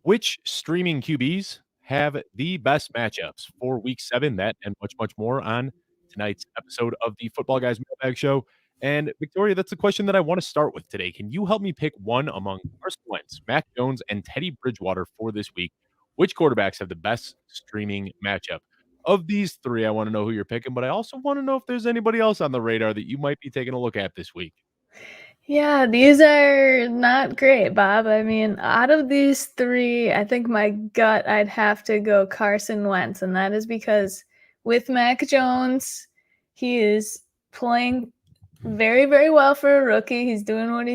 Which streaming QBs have the best matchups for Week 7? That and much, much more on tonight's episode of the Football Guys Mailbag Show. And Victoria, that's the question that I want to start with today. Can you help me pick one among Carson Wentz, Mac Jones, and Teddy Bridgewater for this week? Which quarterbacks have the best streaming matchup? Of these three, I want to know who you're picking, but I also want to know if there's anybody else on the radar that you might be taking a look at this week. Yeah, these are not great, Bob. I mean, out of these three, I think my gut, I'd have to go Carson Wentz, and that is because with Mac Jones, he is playing very, very well for a rookie. He's doing what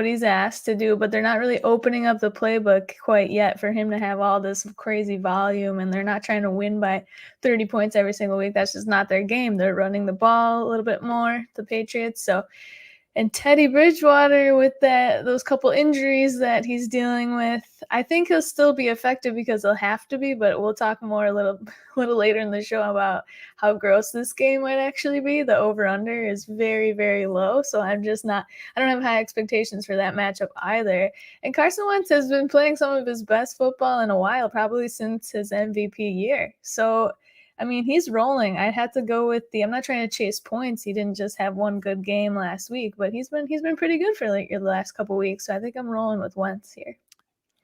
he's asked to do, but they're not really opening up the playbook quite yet for him to have all this crazy volume, and they're not trying to win by 30 points every single week. That's just not their game. They're running the ball a little bit more, the Patriots. And Teddy Bridgewater with those couple injuries that he's dealing with, I think he'll still be effective because he'll have to be, but we'll talk more a little later in the show about how gross this game might actually be. The over-under is very, very low, so I don't have high expectations for that matchup either. And Carson Wentz has been playing some of his best football in a while, probably since his MVP year. So I mean, he's rolling. I had to go with I'm not trying to chase points. He didn't just have one good game last week, but he's been pretty good for the last couple weeks. So I think I'm rolling with Wentz here.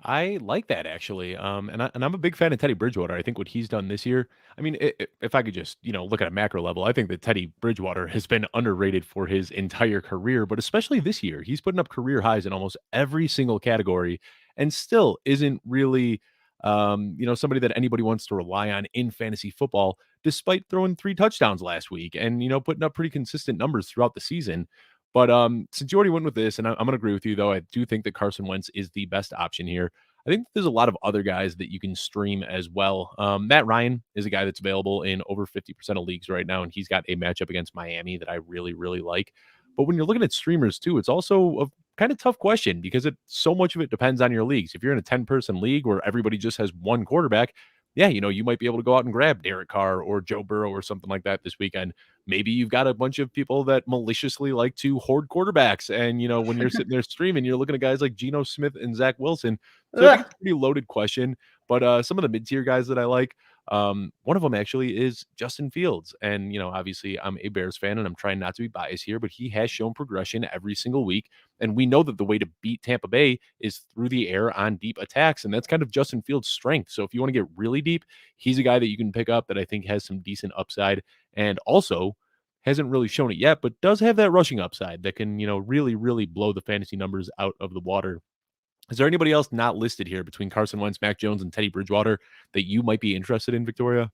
I like that actually, and I'm a big fan of Teddy Bridgewater. I think what he's done this year. I mean, if I could just look at a macro level, I think that Teddy Bridgewater has been underrated for his entire career, but especially this year, he's putting up career highs in almost every single category, and still isn't really, somebody that anybody wants to rely on in fantasy football, despite throwing 3 touchdowns last week and putting up pretty consistent numbers throughout the season. But since you already went with this, and I'm going to agree with you, though, I do think that Carson Wentz is the best option here. I think there's a lot of other guys that you can stream as well. Matt Ryan is a guy that's available in over 50% of leagues right now, and he's got a matchup against Miami that I really, really like. But when you're looking at streamers, too, it's also a kind of tough question because so much of it depends on your leagues. If you're in a 10-person league where everybody just has one quarterback, yeah, you might be able to go out and grab Derek Carr or Joe Burrow or something like that this weekend. Maybe you've got a bunch of people that maliciously like to hoard quarterbacks. And, when you're sitting there streaming, you're looking at guys like Geno Smith and Zach Wilson. So I think Ugh. it's a pretty loaded question. But some of the mid-tier guys that I like, one of them actually is Justin Fields. And, obviously I'm a Bears fan and I'm trying not to be biased here, but he has shown progression every single week. And we know that the way to beat Tampa Bay is through the air on deep attacks. And that's kind of Justin Fields' strength. So if you want to get really deep, he's a guy that you can pick up that I think has some decent upside and also hasn't really shown it yet, but does have that rushing upside that can, really, really blow the fantasy numbers out of the water. Is there anybody else not listed here between Carson Wentz, Mac Jones, and Teddy Bridgewater that you might be interested in, Victoria?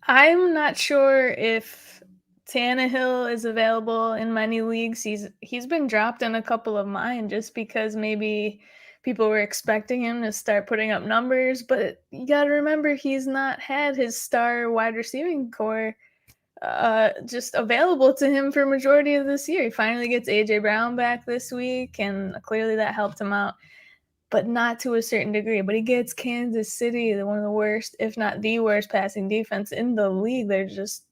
I'm not sure if Tannehill is available in many leagues. He's been dropped in a couple of mine just because maybe people were expecting him to start putting up numbers, but you got to remember he's not had his star wide receiving core just available to him for majority of this year. He finally gets AJ Brown back this week, and clearly that helped him out, but not to a certain degree. But he gets Kansas City, one of the worst, if not the worst, passing defense in the league. They're just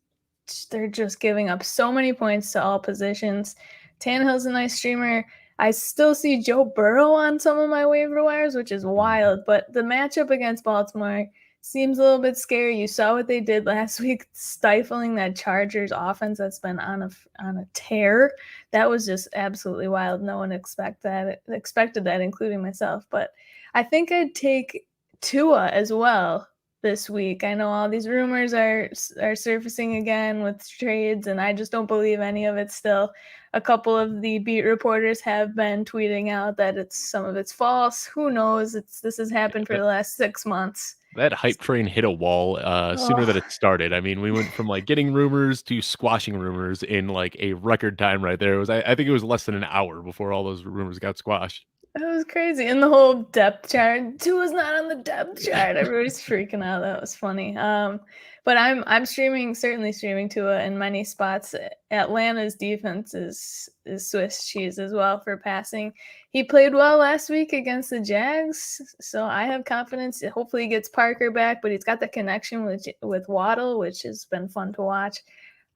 giving up so many points to all positions. Tannehill's a nice streamer. I still see Joe Burrow on some of my waiver wires, which is wild. But the matchup against Baltimore seems a little bit scary. You saw what they did last week, stifling that Chargers offense that's been on a tear. That was just absolutely wild. No one expected that, including myself. But I think I'd take Tua as well this week. I know all these rumors are surfacing again with trades, and I just don't believe any of it still. A couple of the beat reporters have been tweeting out that some of it's false. Who knows? This has happened for the last 6 months. That hype train hit a wall sooner than Oh, it started. I mean, we went from like getting rumors to squashing rumors in like a record time right there. It was, I think it was less than an hour before all those rumors got squashed. that was crazy. And the whole depth chart, Tua's not on the depth chart. Everybody's freaking out. That was funny. But I'm certainly streaming Tua in many spots. Atlanta's defense is Swiss cheese as well for passing. He played well last week against the Jags, so I have confidence. Hopefully he gets Parker back, but he's got the connection with Waddle, which has been fun to watch.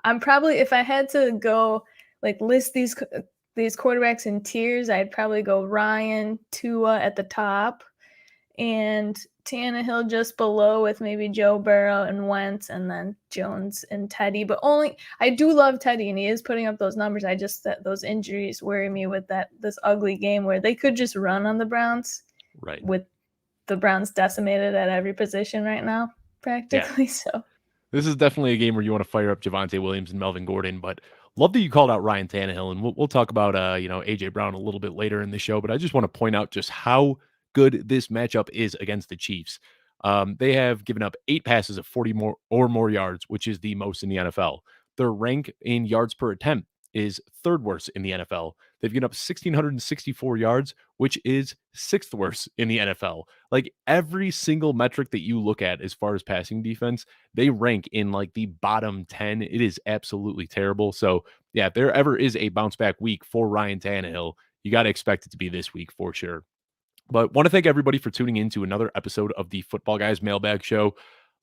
I'm probably, if I had to go like list these quarterbacks in tiers, I'd probably go Ryan, Tua at the top, and Tannehill just below with maybe Joe Burrow and Wentz, and then Jones and Teddy. But only I do love Teddy, and he is putting up those numbers. I just that those injuries worry me with this ugly game where they could just run on the Browns, Right. with the Browns decimated at every position right now, Yeah. practically. So This is definitely a game where you want to fire up Javonte Williams and Melvin Gordon, but love that you called out Ryan Tannehill, and we'll talk about AJ Brown a little bit later in the show. But I just want to point out just how good this matchup is against the Chiefs. They have given up 8 passes of 40 more yards, which is the most in the NFL. Their rank in yards per attempt is third worst in the NFL. They've given up 1,664 yards, which is sixth worst in the NFL. Like every single metric that you look at as far as passing defense, they rank in like the bottom 10. It is absolutely terrible. So, yeah, if there ever is a bounce back week for Ryan Tannehill, you got to expect it to be this week for sure. But want to thank everybody for tuning in to another episode of the Football Guys Mailbag Show.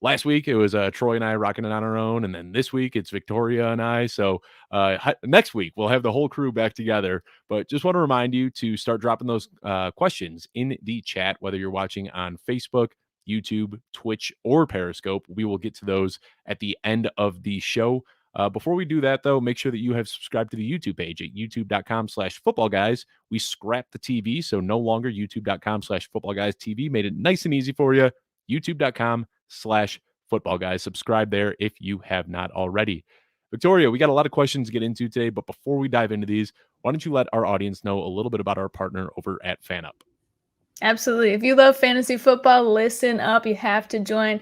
Last week it was Troy and I rocking it on our own, and then this week it's Victoria and I. So next week we'll have the whole crew back together. But just want to remind you to start dropping those questions in the chat, whether you're watching on Facebook, YouTube, Twitch, or Periscope. We will get to those at the end of the show. Before we do that, though, make sure that you have subscribed to the YouTube page at youtube.com/footballguys. We scrapped the TV, so no longer youtube.com/footballguys TV. Made it nice and easy for you. youtube.com/footballguys. Subscribe there if you have not already. Victoria, we got a lot of questions to get into today, but before we dive into these, why don't you let our audience know a little bit about our partner over at FanUp? absolutely. If you love fantasy football, listen up. You have to join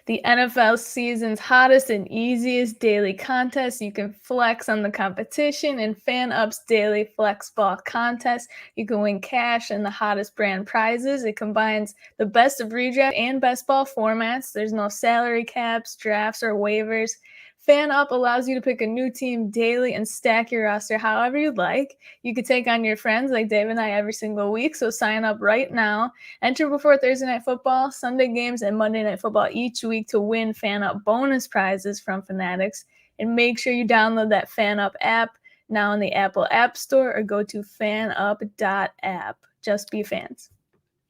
the NFL season's hottest and easiest daily contest. You can flex on the competition in FanUp's daily flex ball contest. You can win cash and the hottest brand prizes. It combines the best of redraft and best ball formats. There's no salary caps, drafts, or waivers. FanUp allows you to pick a new team daily and stack your roster however you'd like. You could take on your friends like Dave and I every single week, so sign up right now. Enter before Thursday Night Football, Sunday games, and Monday Night Football each week to win FanUp bonus prizes from Fanatics. And make sure you download that FanUp app now in the Apple App Store or go to fanup.app. Just be fans.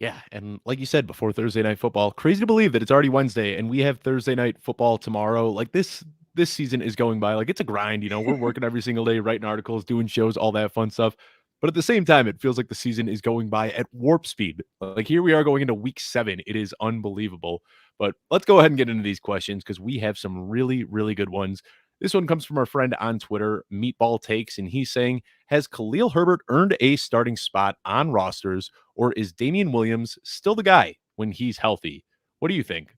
Yeah, and like you said, before Thursday Night Football, crazy to believe that it's already Wednesday and we have Thursday Night Football tomorrow. Like this season is going by like it's a grind. We're working every single day, writing articles, doing shows, all that fun stuff. But at the same time, it feels like the season is going by at warp speed. Like here we are going into week 7. It is unbelievable. But let's go ahead and get into these questions because we have some really, really good ones. This one comes from our friend on Twitter, Meatball Takes, and he's saying, has Khalil Herbert earned a starting spot on rosters, or is Damien Williams still the guy when he's healthy? What do you think?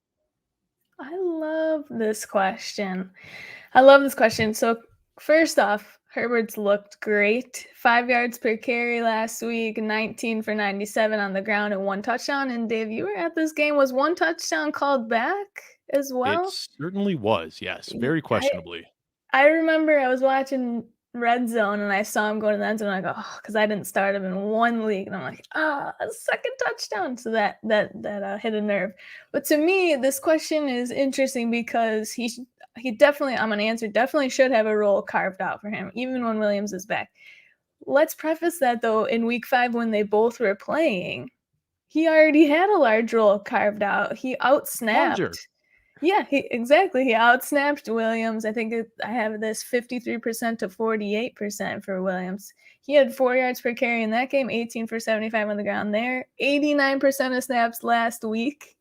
I love this question. So first off, Herbert's looked great. 5 yards per carry last week, 19 for 97 on the ground and 1 touchdown. And Dave, you were at this game. Was 1 touchdown called back as It well? certainly was, yes, very questionably. I remember I was watching Red Zone and I saw him go to the end zone. And I go, oh, because I didn't start him in one league, and I'm like, a second touchdown. So that hit a nerve. But to me, this question is interesting because he definitely, I'm gonna answer, definitely should have a role carved out for him, even when Williams is back. Let's preface that though, in week 5 when they both were playing, he already had a large role carved out. He outsnapped. Larger. Yeah, exactly. He outsnapped Williams. I think I have this 53% to 48% for Williams. He had 4 yards per carry in that game, 18 for 75 on the ground there, 89% of snaps last week.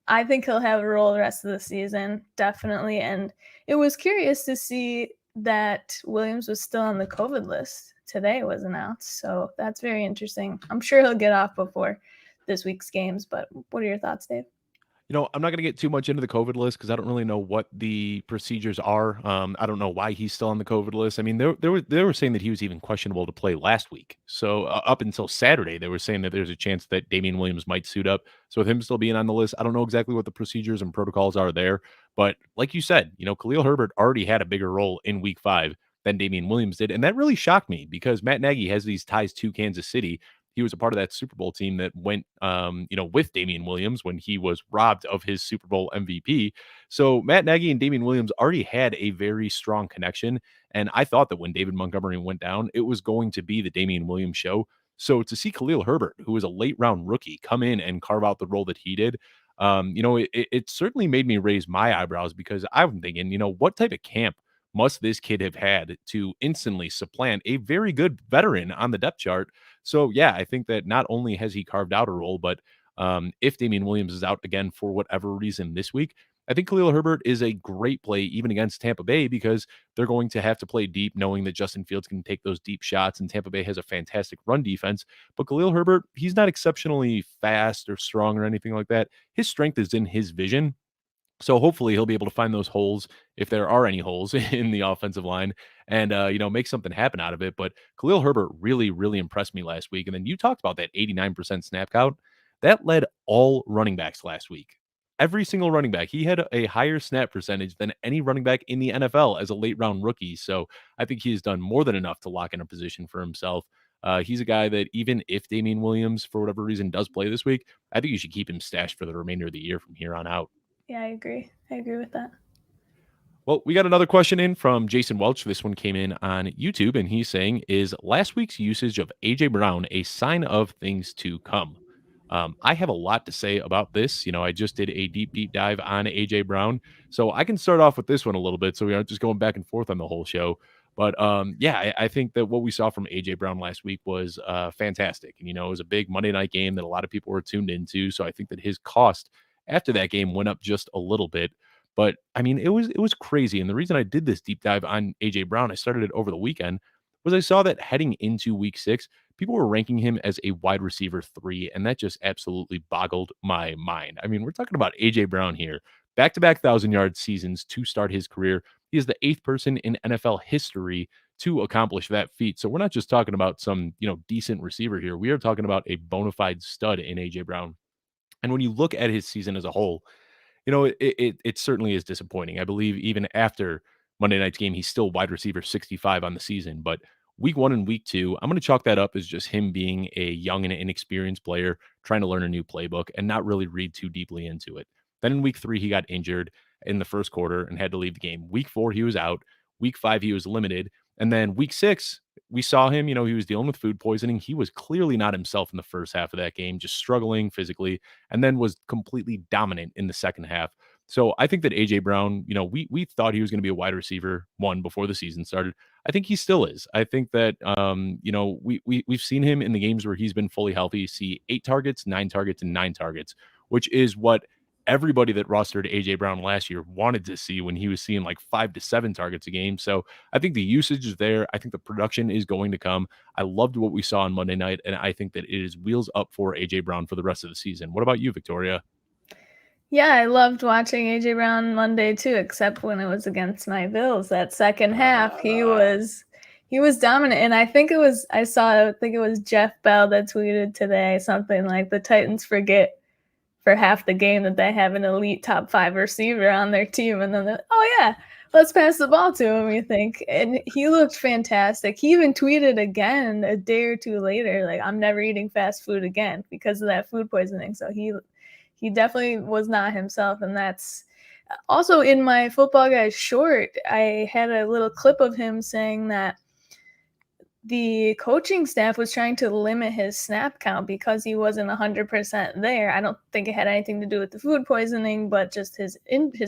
I think he'll have a role the rest of the season, definitely. And it was curious to see that Williams was still on the COVID list today. It was announced. So that's very interesting. I'm sure he'll get off before this week's games. But what are your thoughts, Dave? I'm not going to get too much into the COVID list because I don't really know what the procedures are. I don't know why he's still on the COVID list. I mean, they were saying that he was even questionable to play last week. So up until Saturday, they were saying that there's a chance that Damien Williams might suit up. So with him still being on the list, I don't know exactly what the procedures and protocols are there. But like you said, Khalil Herbert already had a bigger role in week 5 than Damien Williams did. And that really shocked me because Matt Nagy has these ties to Kansas City. He was a part of that Super Bowl team that went, with Damien Williams when he was robbed of his Super Bowl MVP. So Matt Nagy and Damien Williams already had a very strong connection. And I thought that when David Montgomery went down, it was going to be the Damien Williams show. So to see Khalil Herbert, who was a late round rookie, come in and carve out the role that he did, it certainly made me raise my eyebrows because I'm thinking, what type of camp must this kid have had to instantly supplant a very good veteran on the depth chart? So yeah, I think that not only has he carved out a role, but if Damien Williams is out again for whatever reason this week, I think Khalil Herbert is a great play even against Tampa Bay because they're going to have to play deep, knowing that Justin Fields can take those deep shots, and Tampa Bay has a fantastic run defense. But Khalil Herbert, he's not exceptionally fast or strong or anything like that. His strength is in his vision. So hopefully he'll be able to find those holes if there are any holes in the offensive line and make something happen out of it. But Khalil Herbert really, really impressed me last week. And then you talked about that 89% snap count. That led all running backs last week. Every single running back, he had a higher snap percentage than any running back in the NFL as a late round rookie. So I think he has done more than enough to lock in a position for himself. He's a guy that even if Damien Williams, for whatever reason, does play this week, I think you should keep him stashed for the remainder of the year from here on out. Yeah, I agree. I agree with that. Well, we got another question in from Jason Welch. This one came in on YouTube, and he's saying, is last week's usage of A.J. Brown a sign of things to come? I have a lot to say about this. I just did a deep dive on A.J. Brown. So I can start off with this one a little bit so we aren't just going back and forth on the whole show. But yeah, I think that what we saw from A.J. Brown last week was fantastic. And, it was a big Monday night game that a lot of people were tuned into. So I think that his cost after that game went up just a little bit. But I mean, it was crazy. And the reason I did this deep dive on AJ Brown, I started it over the weekend, was I saw that heading into week 6, people were ranking him as a wide receiver 3, and that just absolutely boggled my mind. I mean, we're talking about AJ Brown here. Back-to-back 1,000-yard seasons to start his career. He is the 8th person in NFL history to accomplish that feat. So we're not just talking about some, decent receiver here. We are talking about a bona fide stud in AJ Brown. And when you look at his season as a whole, it certainly is disappointing. I believe even after Monday night's game, he's still wide receiver 65 on the season. But week 1 and week 2, I'm going to chalk that up as just him being a young and inexperienced player trying to learn a new playbook and not really read too deeply into it. Then in week 3, he got injured in the first quarter and had to leave the game. Week 4, he was out. Week 5, he was limited. And then week 6, we saw him, he was dealing with food poisoning. He was clearly not himself in the first half of that game, just struggling physically, and then was completely dominant in the second half. So I think that AJ Brown, we thought he was going to be a wide receiver 1 before the season started. I think he still is. I think that we've seen him in the games where he's been fully healthy see 8 targets, 9 targets, and 9 targets, which is what everybody that rostered AJ Brown last year wanted to see when he was seeing like 5 to 7 targets a game. So I think the usage is there. I think the production is going to come. I loved what we saw on Monday night, and I think that it is wheels up for AJ Brown for the rest of the season. What about you, Victoria? Yeah, I loved watching AJ Brown Monday too, except when it was against my Bills. That second half, he was dominant. And I think it was Jeff Bell that tweeted today something like the Titans forget for half the game that they have an elite top 5 receiver on their team, and then oh yeah, let's pass the ball to him, you think. And he looked fantastic. He even tweeted again a day or two later, like, I'm never eating fast food again because of that food poisoning. So he definitely was not himself. And that's also in my Footballguys short, I had a little clip of him saying that the coaching staff was trying to limit his snap count because he wasn't 100% there. I don't think it had anything to do with the food poisoning, but just his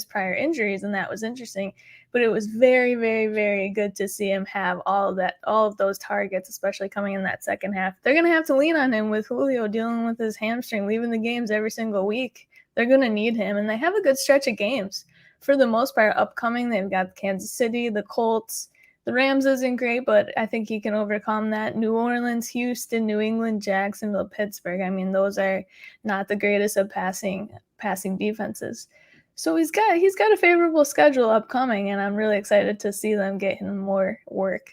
prior injuries, and that was interesting. But it was very, very, very good to see him have all of those targets, especially coming in that second half. They're going to have to lean on him with Julio dealing with his hamstring, leaving the games every single week. They're going to need him, and they have a good stretch of games for the most part upcoming. They've got Kansas City, the Colts. The Rams isn't great, but I think he can overcome that. New Orleans, Houston, New England, Jacksonville, Pittsburgh. I mean, those are not the greatest of passing defenses. So he's got a favorable schedule upcoming, and I'm really excited to see them get him more work.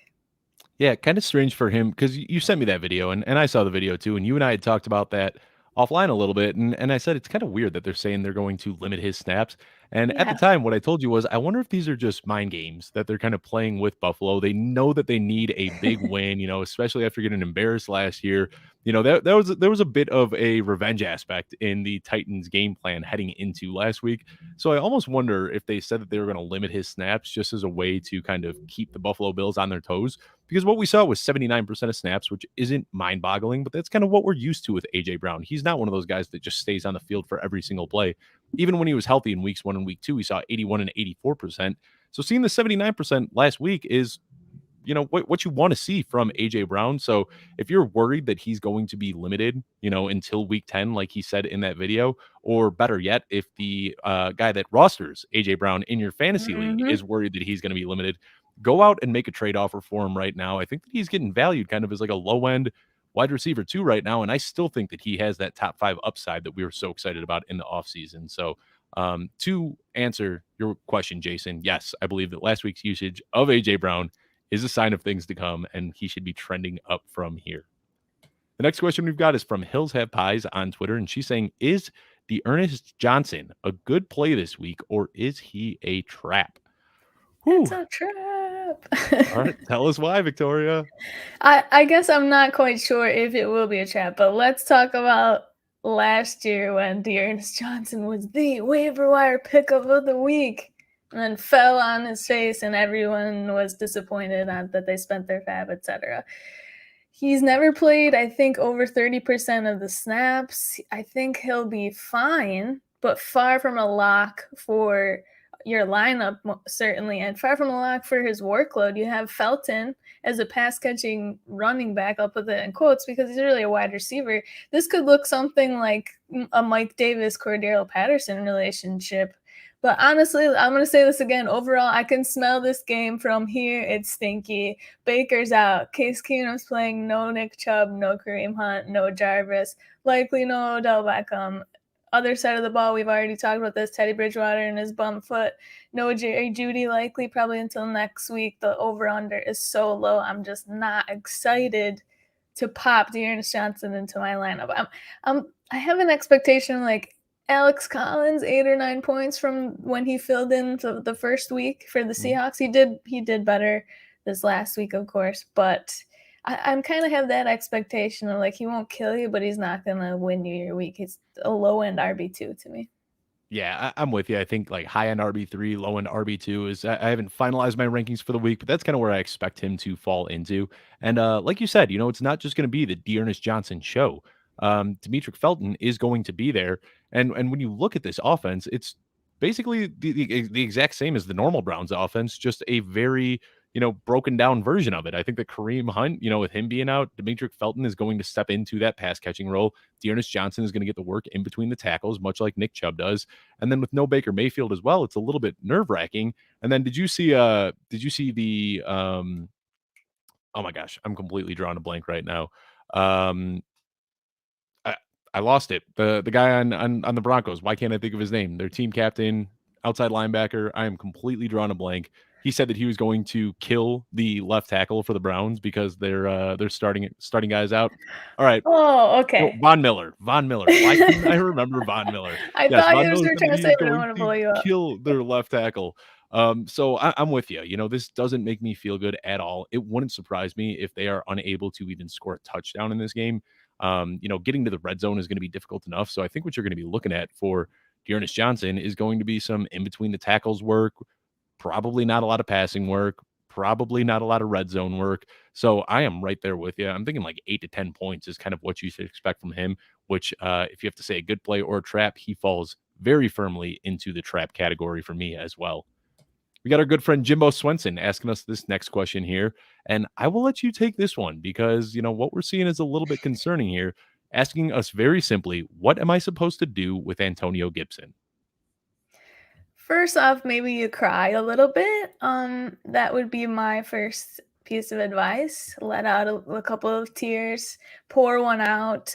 Yeah, kind of strange for him because you sent me that video and I saw the video too. And you and I had talked about that offline a little bit. And I said it's kind of weird that they're saying they're going to limit his snaps. And at the Yeah. time, what I told you was, I wonder if these are just mind games that they're kind of playing with Buffalo. They know that they need a big win, especially after getting embarrassed last year. There was a bit of a revenge aspect in the Titans game plan heading into last week. So I almost wonder if they said that they were going to limit his snaps just as a way to kind of keep the Buffalo Bills on their toes. Because what we saw was 79% of snaps, which isn't mind boggling, but that's kind of what we're used to with AJ Brown. He's not one of those guys that just stays on the field for every single play. Even when he was healthy in weeks 1 and week 2, we saw 81 and 84%. So seeing the 79% last week is what you want to see from AJ Brown. So if you're worried that he's going to be limited, until week 10, like he said in that video, or better yet, if the guy that rosters AJ Brown in your fantasy league Mhm. is worried that he's going to be limited, go out and make a trade offer for him right now. I think that he's getting valued kind of as like a low end wide receiver too right now. And I still think that he has that top 5 upside that we were so excited about in the offseason. So to answer your question, Jason, yes, I believe that last week's usage of AJ Brown is a sign of things to come, and he should be trending up from here. The next question we've got is from Hills Have Pies on Twitter, and she's saying, is the Ernest Johnson a good play this week, or is he a trap? It's Whew. a trap. All right, tell us why, Victoria. I guess I'm not quite sure if it will be a trap, but let's talk about last year when Ernest Johnson was the waiver wire pickup of the week and then fell on his face and everyone was disappointed that they spent their fab, etc. He's never played, I think, over 30% of the snaps. I think he'll be fine, but far from a lock for your lineup, certainly, and far from a lock for his workload. You have Felton as a pass catching running back. I'll put that in quotes because he's really a wide receiver. This could look something like a Mike Davis, Cordero Patterson relationship. But honestly, I'm going to say this again. Overall, I can smell this game from here. It's stinky. Baker's out. Case Keenum's playing. No Nick Chubb, no Kareem Hunt, no Jarvis. Likely no Odell Beckham. Other side of the ball, we've already talked about this. Teddy Bridgewater and his bum foot. No Jerry Judy, likely probably until next week. The over-under is so low. I'm just not excited to pop Ernest Johnson into my lineup. I have an expectation like Alex Collins, 8 or 9 points from when he filled in the first week for the Seahawks. He did better this last week, of course, but I'm kind of have that expectation of like he won't kill you, but he's not gonna win you your week. He's a low end RB2 to me. Yeah, I'm with you. I think like high end RB3, low end RB2 is, I haven't finalized my rankings for the week, but that's kind of where I expect him to fall into. And like you said, it's not just going to be the Ernest Johnson show. Demetric Felton is going to be there. And when you look at this offense, it's basically the exact same as the normal Browns offense, just a very, broken down version of it. I think that Kareem Hunt, with him being out, Demetric Felton is going to step into that pass catching role. Ernest Johnson is going to get the work in between the tackles, much like Nick Chubb does. And then with no Baker Mayfield as well, it's a little bit nerve wracking. And then did you see the oh my gosh, I'm completely drawing a blank right now. Um I, I lost it. The guy on the Broncos. Why can't I think of his name? Their team captain, outside linebacker. I am completely drawing a blank. He said that he was going to kill the left tackle for the Browns because they're starting guys out. All right. Oh, No, okay. Von Miller. Von Miller. Why couldn't I remember Von Miller? I Yes, thought Von you Miller were said that trying to he say, is but I don't going want to to blow you up. kill their left tackle. So I'm with you. This doesn't make me feel good at all. It wouldn't surprise me if they are unable to even score a touchdown in this game. Getting to the red zone is going to be difficult enough. So I think what you're going to be looking at for Ernest Johnson is going to be some in between the tackles work, probably not a lot of passing work, probably not a lot of red zone work. So I am right there with you. I'm thinking like 8 to 10 points is kind of what you should expect from him, which if you have to say a good play or a trap, he falls very firmly into the trap category for me as well. We got our good friend Jimbo Swenson asking us this next question here. And I will let you take this one because, what we're seeing is a little bit concerning here. Asking us very simply, what am I supposed to do with Antonio Gibson? First off, maybe you cry a little bit. That would be my first piece of advice. Let out a couple of tears, pour one out.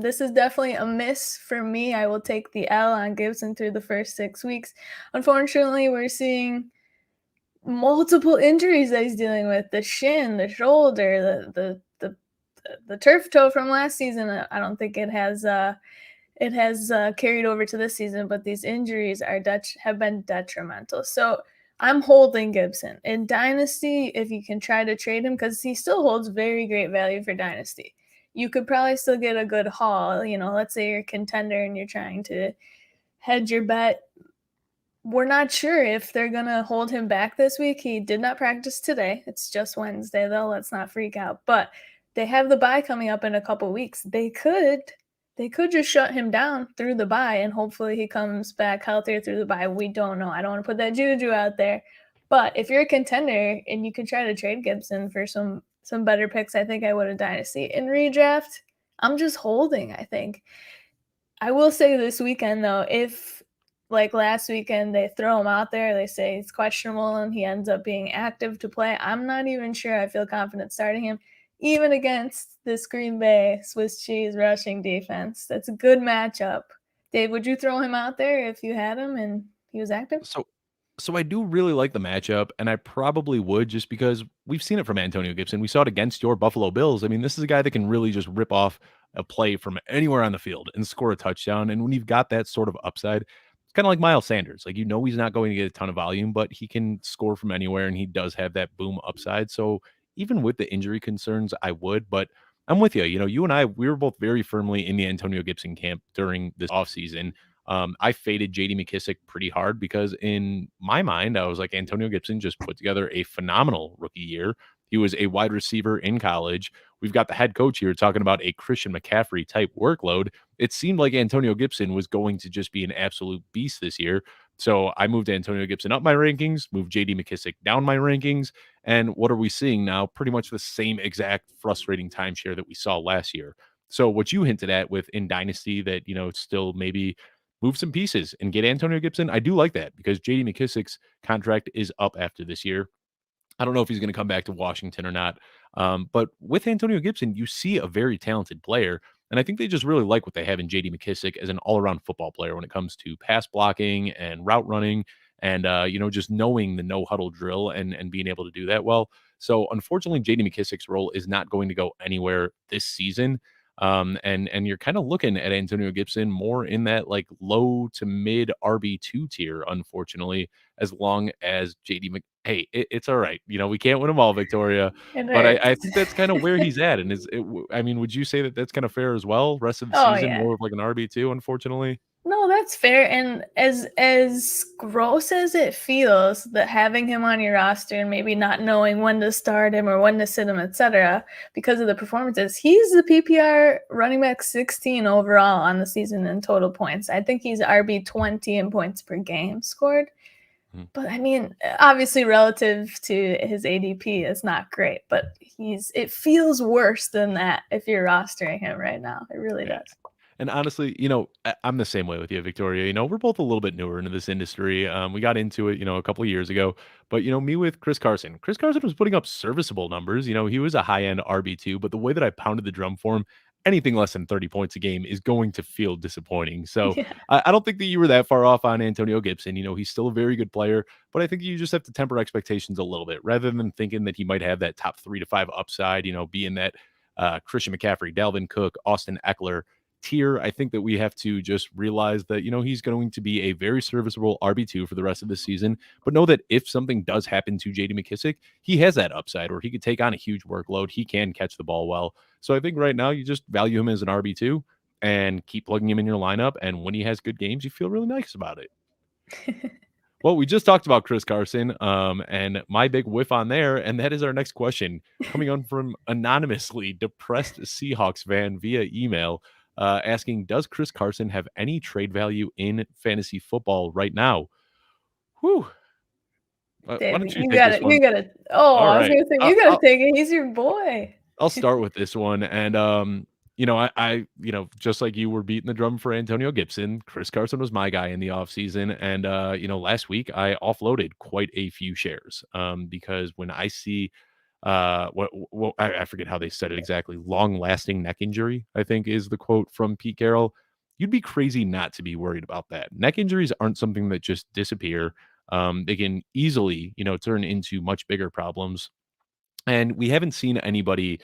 This is definitely a miss for me. I will take the L on Gibson through the first 6 weeks. Unfortunately, we're seeing multiple injuries that he's dealing with: the shin, the shoulder, the turf toe from last season. I don't think it has it has carried over to this season, but these injuries have been detrimental. So I'm holding Gibson. In Dynasty, if you can try to trade him, because he still holds very great value for Dynasty, you could probably still get a good haul. Let's say you're a contender and you're trying to hedge your bet. We're not sure if they're going to hold him back this week. He did not practice today. It's just Wednesday, though. Let's not freak out. But they have the bye coming up in a couple weeks. They could just shut him down through the bye, and hopefully he comes back healthier through the bye. We don't know. I don't want to put that juju out there. But if you're a contender and you can try to trade Gibson for some better picks, I think I would have Dynasty. In redraft, I'm just holding, I think. I will say this weekend, though, if like last weekend they throw him out there, they say it's questionable, and he ends up being active to play, I'm not even sure I feel confident starting him, even against this Green Bay Swiss cheese rushing defense. That's a good matchup. Dave, would you throw him out there if you had him and he was active? So I do really like the matchup, and I probably would, just because we've seen it from Antonio Gibson. We saw it against your Buffalo Bills. I mean, this is a guy that can really just rip off a play from anywhere on the field and score a touchdown. And when you've got that sort of upside, it's kind of like Miles Sanders. Like, he's not going to get a ton of volume, but he can score from anywhere, and he does have that boom upside. So even with the injury concerns, I would. But I'm with you. You and I, we were both very firmly in the Antonio Gibson camp during this offseason. I faded JD McKissic pretty hard because in my mind, I was like, Antonio Gibson just put together a phenomenal rookie year. He was a wide receiver in college. We've got the head coach here talking about a Christian McCaffrey type workload. It seemed like Antonio Gibson was going to just be an absolute beast this year. So I moved Antonio Gibson up my rankings, moved JD McKissic down my rankings. And what are we seeing now? Pretty much the same exact frustrating timeshare that we saw last year. So what you hinted at with in Dynasty that, still maybe move some pieces and get Antonio Gibson. I do like that because JD McKissic's contract is up after this year. I don't know if he's going to come back to Washington or not. But with Antonio Gibson, you see a very talented player. And I think they just really like what they have in JD McKissic as an all around football player when it comes to pass blocking and route running and, just knowing the no huddle drill and being able to do that well. So unfortunately, JD McKissic's role is not going to go anywhere this season. And you're kind of looking at Antonio Gibson more in that like low to mid RB2 tier, unfortunately, as long as hey, it's all right. We can't win them all, Victoria, but I think that's kind of where he's at. And I mean, would you say that that's kind of fair as well? Rest of the season, Yeah. more of like an RB2, unfortunately. No, that's fair. And as gross as it feels that having him on your roster and maybe not knowing when to start him or when to sit him, etc., because of the performances, he's the PPR running back 16 overall on the season in total points. I think he's RB 20 in points per game scored. But I mean, obviously relative to his ADP is not great, but it feels worse than that if you're rostering him right now. It really does. And honestly, I'm the same way with you, Victoria. We're both a little bit newer into this industry. We got into it, a couple of years ago. But, me with Chris Carson. Chris Carson was putting up serviceable numbers. He was a high-end RB2, but the way that I pounded the drum for him, anything less than 30 points a game is going to feel disappointing. So Yeah. I don't think that you were that far off on Antonio Gibson. He's still a very good player, but I think you just have to temper expectations a little bit rather than thinking that he might have that top 3 to 5 upside, being that Christian McCaffrey, Dalvin Cook, Austin Eckler tier. I think that we have to just realize that, he's going to be a very serviceable RB2 for the rest of the season, but know that if something does happen to JD McKissic, he has that upside where he could take on a huge workload. He can catch the ball well. So I think right now you just value him as an RB2 and keep plugging him in your lineup. And when he has good games, you feel really nice about it. Well, we just talked about Chris Carson and my big whiff on there. And that is our next question coming on from anonymously depressed Seahawks fan via email. Asking, does Chris Carson have any trade value in fantasy football right now? Whew. Why don't you take this one? You got to. Oh, All I was right. going to say, you got to take it. He's your boy. I'll start with this one. And, I just like you were beating the drum for Antonio Gibson, Chris Carson was my guy in the offseason. And, last week I offloaded quite a few shares because when I see I forget how they said it exactly. Long-lasting neck injury, I think, is the quote from Pete Carroll. You'd be crazy not to be worried about that. Neck injuries aren't something that just disappear. They can easily, turn into much bigger problems. And we haven't seen anybody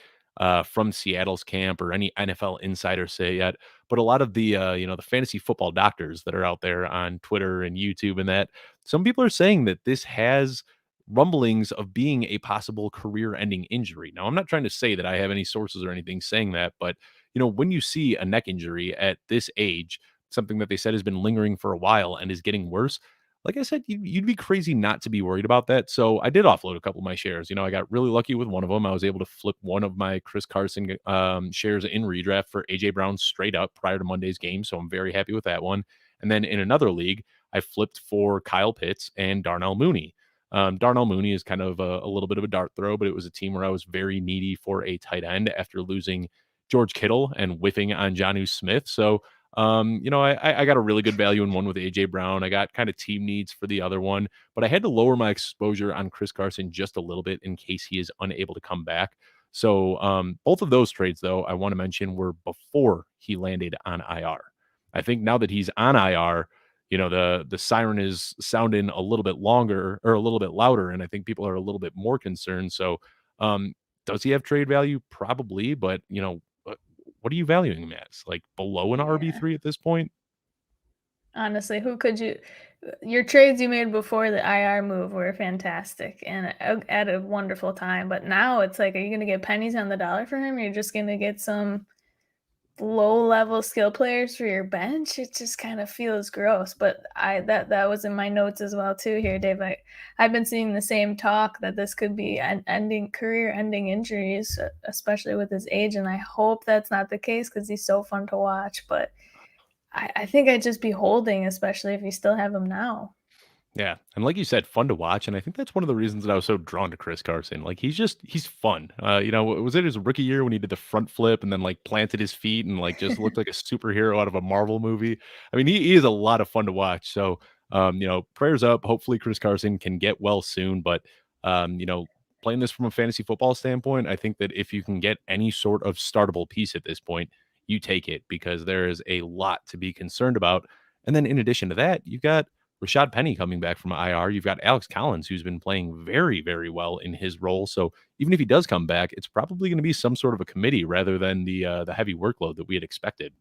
from Seattle's camp or any NFL insider say yet. But a lot of the the fantasy football doctors that are out there on Twitter and YouTube and that, some people are saying that this has rumblings of being a possible career-ending injury. Now, I'm not trying to say that I have any sources or anything saying that, but when you see a neck injury at this age, something that they said has been lingering for a while and is getting worse, like I said, you'd be crazy not to be worried about that. So I did offload a couple of my shares. I got really lucky with one of them. I was able to flip one of my Chris Carson shares in redraft for AJ Brown straight up prior to Monday's game. So I'm very happy with that one. And then in another league, I flipped for Kyle Pitts and Darnell Mooney. Darnell Mooney is kind of a little bit of a dart throw, but it was a team where I was very needy for a tight end after losing George Kittle and whiffing on Jonnu Smith. So I got a really good value in one with AJ Brown. I got kind of team needs for the other one, but I had to lower my exposure on Chris Carson just a little bit in case he is unable to come back. So both of those trades, though, I want to mention were before he landed on IR. I think now that he's on IR, the siren is sounding a little bit longer or a little bit louder, and I think people are a little bit more concerned. So does he have trade value? Probably, but what are you valuing him as? Like below an RB3 at this point? Honestly, who could you? Your trades you made before the IR move were fantastic and at a wonderful time. But now it's like, are you going to get pennies on the dollar for him? You're just going to get some low-level skill players for your bench. It just kind of feels gross. But that was in my notes as well too here, Dave. I've been seeing the same talk that this could be career-ending injuries, especially with his age. And I hope that's not the case because he's so fun to watch. But I think I'd just be holding, especially if you still have him now. Yeah, and like you said, fun to watch, and I think that's one of the reasons that I was so drawn to Chris Carson. Like he's fun. Was it his rookie year when he did the front flip and then like planted his feet and like just looked like a superhero out of a Marvel movie? I mean, he is a lot of fun to watch. So, prayers up. Hopefully, Chris Carson can get well soon. But playing this from a fantasy football standpoint, I think that if you can get any sort of startable piece at this point, you take it because there is a lot to be concerned about. And then in addition to that, you've got Rashod Penny coming back from IR. You've got Alex Collins, who's been playing very, very well in his role. So even if he does come back, it's probably going to be some sort of a committee rather than the heavy workload that we had expected.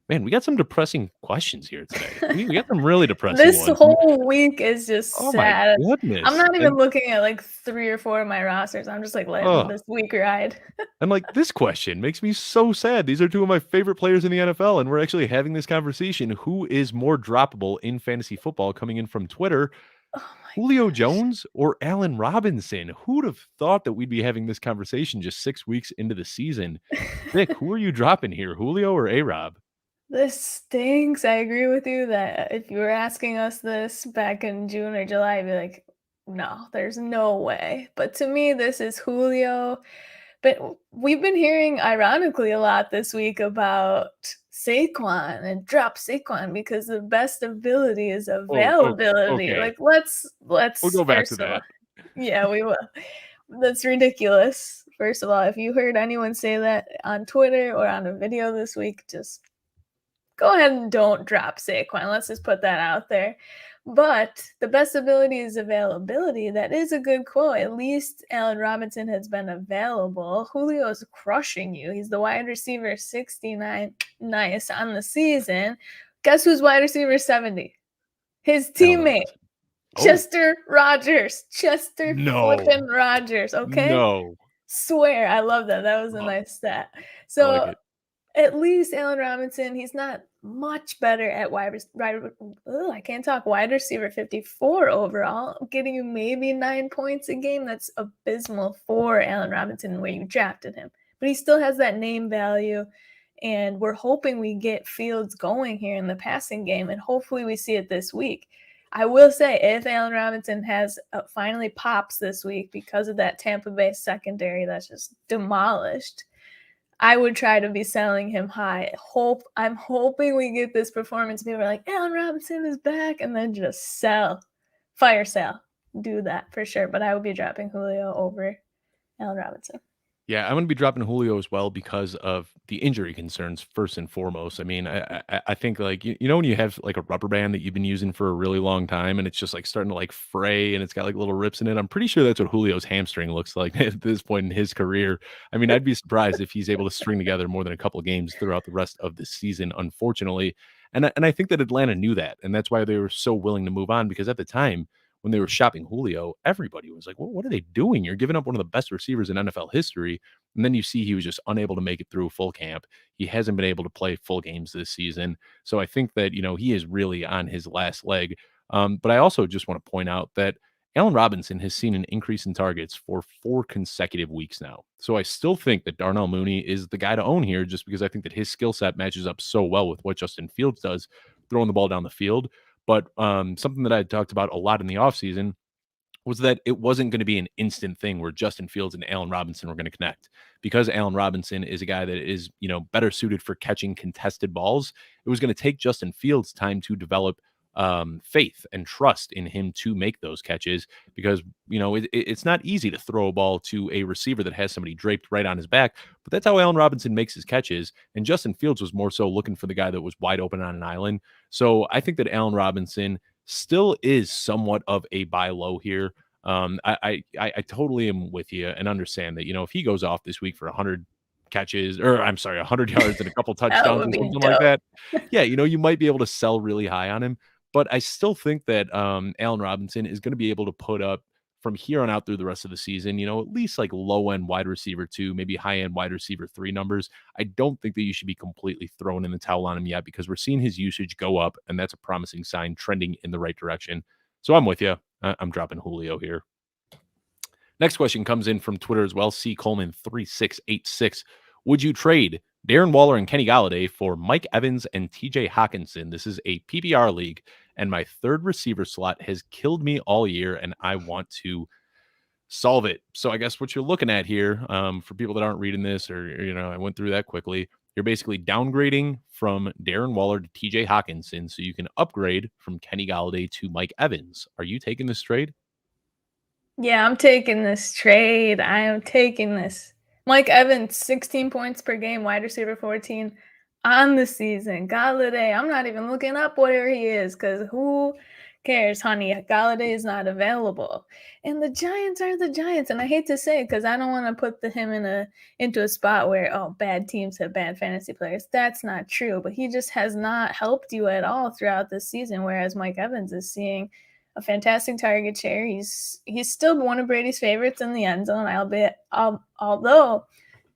Man, we got some depressing questions here today. We got some really depressing This ones. whole week is just Oh my sad. goodness! I'm not even looking at like 3 or 4 of my rosters. I'm just like letting this week ride. And like this question makes me so sad. These are two of my favorite players in the NFL, and we're actually having this conversation. Who is more droppable in fantasy football coming in from Twitter? Oh my Julio gosh. Jones or Allen Robinson? Who'd have thought that we'd be having this conversation just 6 weeks into the season? Nick, who are you dropping here, Julio or A-Rob? This stinks. I agree with you that if you were asking us this back in June or July, I'd be like, no, there's no way. But to me, this is Julio. But we've been hearing, ironically, a lot this week about Saquon and drop Saquon because the best ability is availability. Okay. Like, let's We'll go back to first of all, that. yeah, we will. That's ridiculous. First of all, if you heard anyone say that on Twitter or on a video this week, just go ahead and don't drop Saquon. Let's just put that out there. But the best ability is availability. That is a good quote. At least Allen Robinson has been available. Julio is crushing you. He's the wide receiver 69 nice on the season. Guess who's wide receiver 70? His teammate, Chester Rogers. Chester flipping Rogers. Okay? No. Swear. I love that. That was a nice stat. I like So it. at least Allen Robinson, he's not much better at wide receiver 54 overall, getting you maybe 9 points a game. That's abysmal for Allen Robinson where you drafted him. But he still has that name value, and we're hoping we get Fields going here in the passing game, and hopefully we see it this week. I will say, if Allen Robinson has finally pops this week because of that Tampa Bay secondary that's just demolished, I would try to be selling him high. I'm hoping we get this performance. People are like, Allen Robinson is back, and then just sell, fire sale. Do that for sure. But I would be dropping Julio over Allen Robinson. Yeah, I'm going to be dropping Julio as well because of the injury concerns first and foremost. I mean, I think like you know when you have like a rubber band that you've been using for a really long time and it's just like starting to like fray and it's got like little rips in it. I'm pretty sure that's what Julio's hamstring looks like at this point in his career. I mean, I'd be surprised if he's able to string together more than a couple of games throughout the rest of the season, unfortunately. And I think that Atlanta knew that, and that's why they were so willing to move on because at the time when they were shopping Julio, everybody was like, well, what are they doing? You're giving up one of the best receivers in NFL history. And then you see he was just unable to make it through full camp. He hasn't been able to play full games this season. So I think that, he is really on his last leg. But I also just want to point out that Allen Robinson has seen an increase in targets for 4 consecutive weeks now. So I still think that Darnell Mooney is the guy to own here just because I think that his skill set matches up so well with what Justin Fields does, throwing the ball down the field. But something that I talked about a lot in the offseason was that it wasn't going to be an instant thing where Justin Fields and Allen Robinson were going to connect because Allen Robinson is a guy that is, better suited for catching contested balls. It was going to take Justin Fields time to develop faith and trust in him to make those catches because, it's not easy to throw a ball to a receiver that has somebody draped right on his back, but that's how Allen Robinson makes his catches. And Justin Fields was more so looking for the guy that was wide open on an island. So I think that Allen Robinson still is somewhat of a buy low here. I totally am with you and understand that, if he goes off this week for 100 catches, or I'm sorry, 100 yards and a couple That touchdowns would or be something like dope. that, yeah, you might be able to sell really high on him. But I still think that Allen Robinson is going to be able to put up from here on out through the rest of the season, at least like low end wide receiver 2, maybe high end wide receiver 3 numbers. I don't think that you should be completely throwing in the towel on him yet because we're seeing his usage go up, and that's a promising sign trending in the right direction. So I'm with you. I'm dropping Julio here. Next question comes in from Twitter as well. C Coleman 3686. Would you trade Darren Waller and Kenny Galladay for Mike Evans and TJ Hockenson? This is a PPR league, and my third receiver slot has killed me all year, and I want to solve it. So I guess what you're looking at here, for people that aren't reading this, or I went through that quickly. You're basically downgrading from Darren Waller to TJ Hockenson, so you can upgrade from Kenny Galladay to Mike Evans. Are you taking this trade? Yeah, I'm taking this trade. I am taking this. Mike Evans, 16 points per game, wide receiver 14 on the season. Galladay, I'm not even looking up where he is because who cares, honey? Galladay is not available. And the Giants are the Giants. And I hate to say it because I don't want to put him into a spot where, oh, bad teams have bad fantasy players. That's not true. But he just has not helped you at all throughout this season, whereas Mike Evans is seeing a fantastic target share. He's still one of Brady's favorites in the end zone, although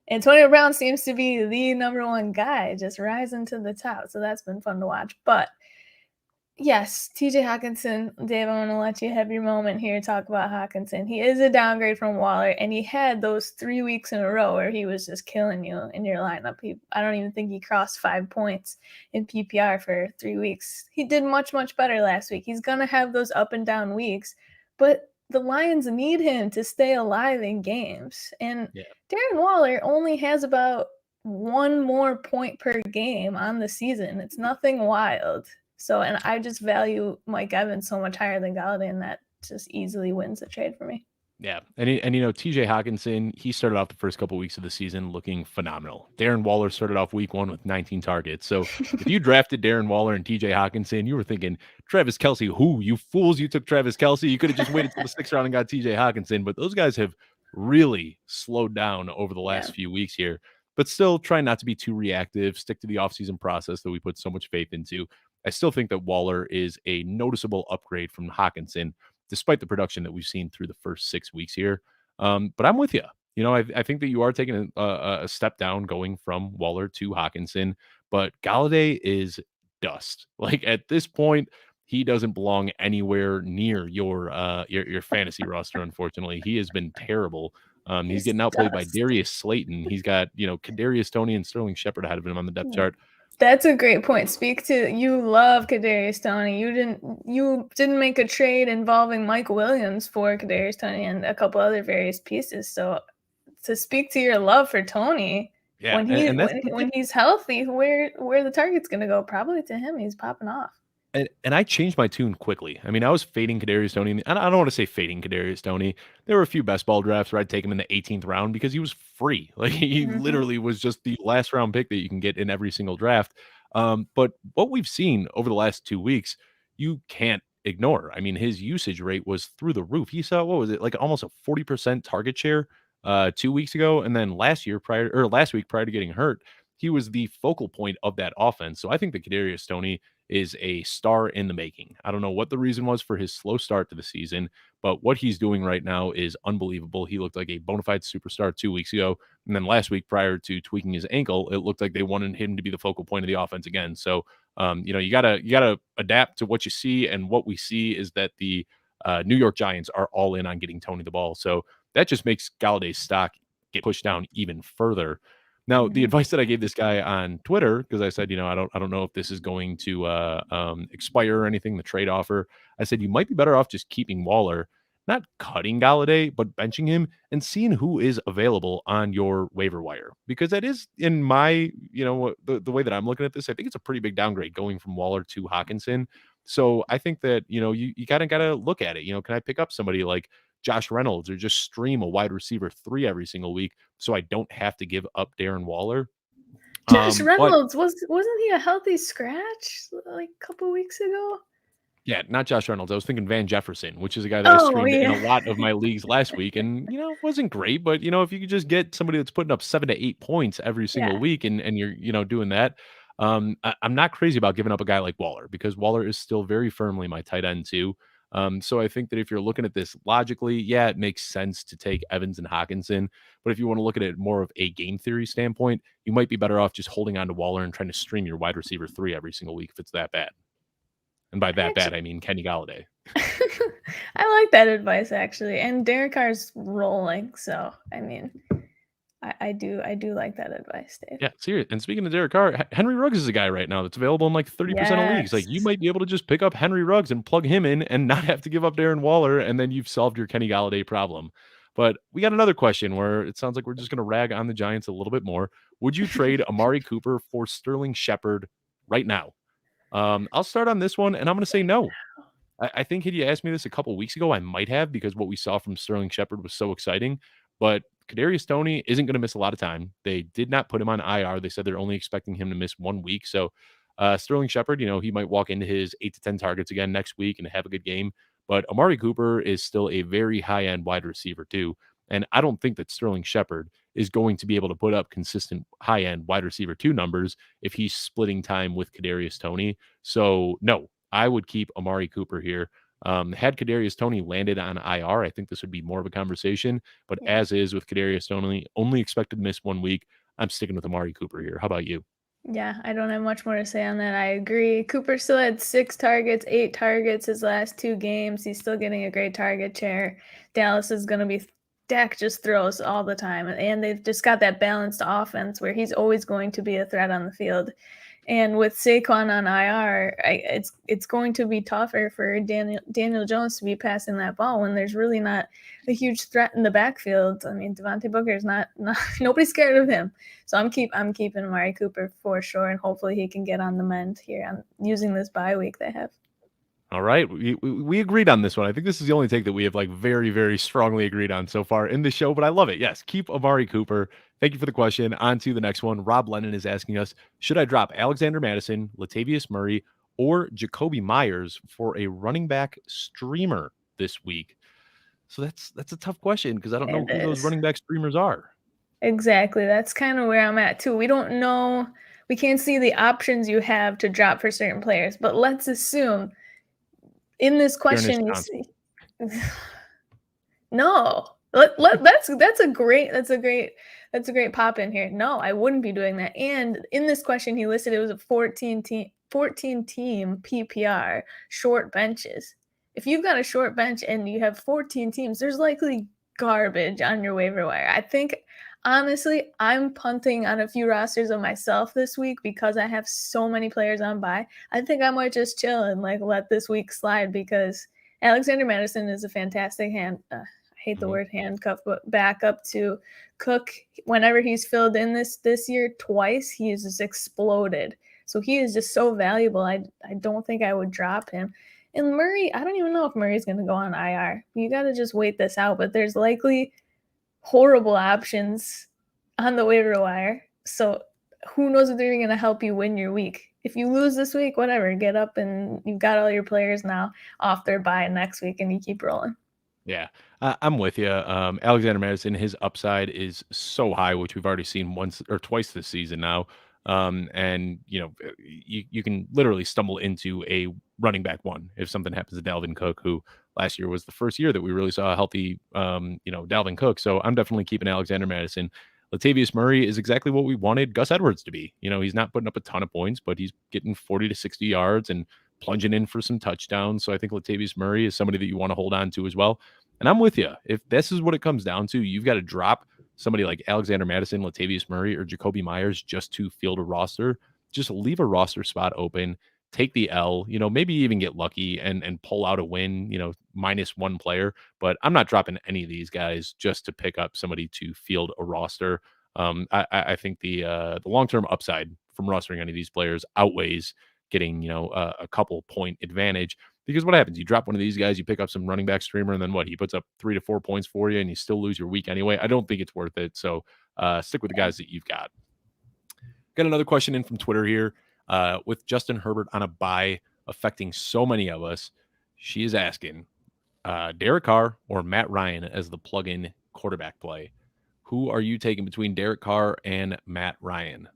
Antonio Brown seems to be the number one guy, just rising to the top. So that's been fun to watch. But yes, TJ Hockenson, Dave, I want to let you have your moment here. Talk about Hockenson. He is a downgrade from Waller, and he had those 3 weeks in a row where he was just killing you in your lineup. I don't even think he crossed 5 points in PPR for 3 weeks. He did much, much better last week. He's going to have those up and down weeks, but the Lions need him to stay alive in games. And Yeah. Darren Waller only has about 1 more point per game on the season. It's nothing wild. So, and I just value Mike Evans so much higher than Galladay, and that just easily wins the trade for me. Yeah, and TJ Hockenson, he started off the first couple weeks of the season looking phenomenal. Darren Waller started off week 1 with 19 targets. So if you drafted Darren Waller and TJ Hockenson, you were thinking Travis Kelce, who you fools? You took Travis Kelce. You could have just waited till the 6th round and got TJ Hockenson. But those guys have really slowed down over the Yeah. last few weeks here. But still, try not to be too reactive. Stick to the offseason process that we put so much faith into. I still think that Waller is a noticeable upgrade from Hockenson, despite the production that we've seen through the first 6 weeks here. But I'm with you. I think that you are taking a step down going from Waller to Hockenson, but Galladay is dust. Like at this point, he doesn't belong anywhere near your fantasy roster. Unfortunately, he has been terrible. He's He's getting outplayed by dust. Darius Slayton. He's got Kadarius Toney and Sterling Shepard ahead of him on the depth chart. That's a great point. Speak to you love Kadarius Toney. You didn't make a trade involving Mike Williams for Kadarius Toney and a couple other various pieces. So to speak to your love for Toney Yeah, when and that's when he's healthy, where the target's gonna go? Probably to him. He's popping off. And I changed my tune quickly. I mean, I was fading Kadarius Toney. And I don't want to say fading Kadarius Toney. There were a few best ball drafts where I'd take him in the 18th round because he was free. Like he Mhm. literally was just the last round pick that you can get in every single draft. But what we've seen over the last 2 weeks, you can't ignore. I mean, his usage rate was through the roof. He saw what was it like almost a 40% target share 2 weeks ago, and then last week prior to getting hurt, he was the focal point of that offense. So I think that Kadarius Toney is a star in the making. I don't know what the reason was for his slow start to the season, but what he's doing right now is unbelievable. He looked like a bona fide superstar 2 weeks ago. And then last week, prior to tweaking his ankle, it looked like they wanted him to be the focal point of the offense again. So, you gotta adapt to what you see, and what we see is that the New York Giants are all in on getting Tony the ball. So that just makes Galladay's stock get pushed down even further. Now, the Mhm. advice that I gave this guy on Twitter, because I said, I don't know if this is going to expire or anything, the trade offer. I said you might be better off just keeping Waller, not cutting Galladay, but benching him and seeing who is available on your waiver wire. Because that is, in my, the way that I'm looking at this, I think it's a pretty big downgrade going from Waller to Hockenson. So I think that you kind of gotta look at it. Can I pick up somebody like Josh Reynolds, or just stream a wide receiver 3 every single week so I don't have to give up Darren Waller? Josh But Reynolds, wasn't he a healthy scratch like a couple weeks ago? yeah, not Josh Reynolds. I was thinking Van Jefferson, which is a guy that I Oh, streamed in a yeah. lot of my leagues last week, and wasn't great. But if you could just get somebody that's putting up 7 to 8 points every single Yeah. week, and you're doing that, I'm not crazy about giving up a guy like Waller, because Waller is still very firmly my tight end too. So I think that if you're looking at this logically, yeah, it makes sense to take Evans and Hockenson. But if you want to look at it more of a game theory standpoint, you might be better off just holding on to Waller and trying to stream your wide receiver 3 every single week if it's that bad. And by I that bad, actually I mean Kenny Galladay. I like that advice actually, and Derek Carr's rolling, so I mean, I do like that advice, Dave. Yeah, serious. And speaking of Derek Carr, Henry Ruggs is a guy right now that's available in like 30% of leagues. Like, you Yes. might be able to just pick up Henry Ruggs and plug him in and not have to give up Darren Waller, and then you've solved your Kenny Galladay problem. But we got another question where it sounds like we're just going to rag on the Giants a little bit more. Would you trade Amari Cooper for Sterling Shepard right now? I'll start on this one, and I'm going to say no. I think had you asked me this a couple weeks ago, I might have, because what we saw from Sterling Shepard was so exciting. But Kadarius Toney isn't going to miss a lot of time. They did not put him on IR. They said they're only expecting him to miss 1 week. So Sterling Shepard, he might walk into his 8 to 10 targets again next week and have a good game. But Amari Cooper is still a very high end wide receiver too. And I don't think that Sterling Shepard is going to be able to put up consistent high end wide receiver 2 numbers if he's splitting time with Kadarius Toney. So no, I would keep Amari Cooper here. Had Kadarius Toney landed on IR, I think this would be more of a conversation. But Yeah. as is with Kadarius Toney, only expected to miss 1 week, I'm sticking with Amari Cooper here. How about you? Yeah, I don't have much more to say on that. I agree. Cooper still had 6 targets, 8 targets his last 2 games. He's still getting a great target share. Dallas is going to be Dak just throws all the time, and they've just got that balanced offense where he's always going to be a threat on the field. And with Saquon on IR, it's going to be tougher for Daniel Jones to be passing that ball when there's really not a huge threat in the backfield. I mean, Devontae Booker is not nobody's scared of him. So I'm keeping Amari Cooper for sure, and hopefully he can get on the mend here on using this bye week they have. All right, we agreed on this one. I think this is the only take that we have like very, very strongly agreed on so far in the show, but I love it. Yes, keep Amari Cooper. Thank you for the question. On to the next one. Rob Lennon is asking us, should I drop Alexander Madison, Latavius Murray, or Jacoby Myers for a running back streamer this week? So that's a tough question, because I don't know It who those is. running back streamers are. Exactly. That's kind of where I'm at too. We don't know. We can't see the options you have to drop for certain players, but let's assume in this Ernest question you Johnson. see no. That's a great pop in here. No, I wouldn't be doing that. And in this question he listed it was a 14 team PPR short benches. If you've got a short bench and you have 14 teams, there's likely garbage on your waiver wire. I think honestly, I'm punting on a few rosters of myself this week because I have so many players on bye. I think I might just chill and like let this week slide because Alexander Madison is a fantastic I hate the Mhm. word handcuff, but backup to Cook. Whenever he's filled in this year twice, he has just exploded. So he is just so valuable. I don't think I would drop him. And Murray, I don't even know if Murray's going to go on IR. You got to just wait this out. But there's likely horrible options on the waiver wire. So who knows if they're going to help you win your week. If you lose this week, whatever, get up and you've got all your players now off their bye next week and you keep rolling. Yeah, I'm with you. Alexander Madison, his upside is so high, which we've already seen once or twice this season now. And you can literally stumble into a running back one if something happens to Dalvin Cook, who last year was the first year that we really saw a healthy, Dalvin Cook. So I'm definitely keeping Alexander Madison. Latavius Murray is exactly what we wanted Gus Edwards to be. He's not putting up a ton of points, but he's getting 40 to 60 yards and plunging in for some touchdowns. So I think Latavius Murray is somebody that you want to hold on to as well. And I'm with you. If this is what it comes down to, you've got to drop somebody like Alexander Madison, Latavius Murray, or Jacoby Myers just to field a roster. Just leave a roster spot open, take the L, maybe even get lucky and pull out a win, minus one player. But I'm not dropping any of these guys just to pick up somebody to field a roster. I think the long-term upside from rostering any of these players outweighs getting, a couple point advantage. Because what happens? You drop one of these guys, you pick up some running back streamer, and then what? He puts up 3 to 4 points for you, and you still lose your week anyway. I don't think it's worth it. So stick with the guys that you've got. Got another question in from Twitter here. With Justin Herbert on a bye affecting so many of us, she is asking Derek Carr or Matt Ryan as the plug-in quarterback play. Who are you taking between Derek Carr and Matt Ryan?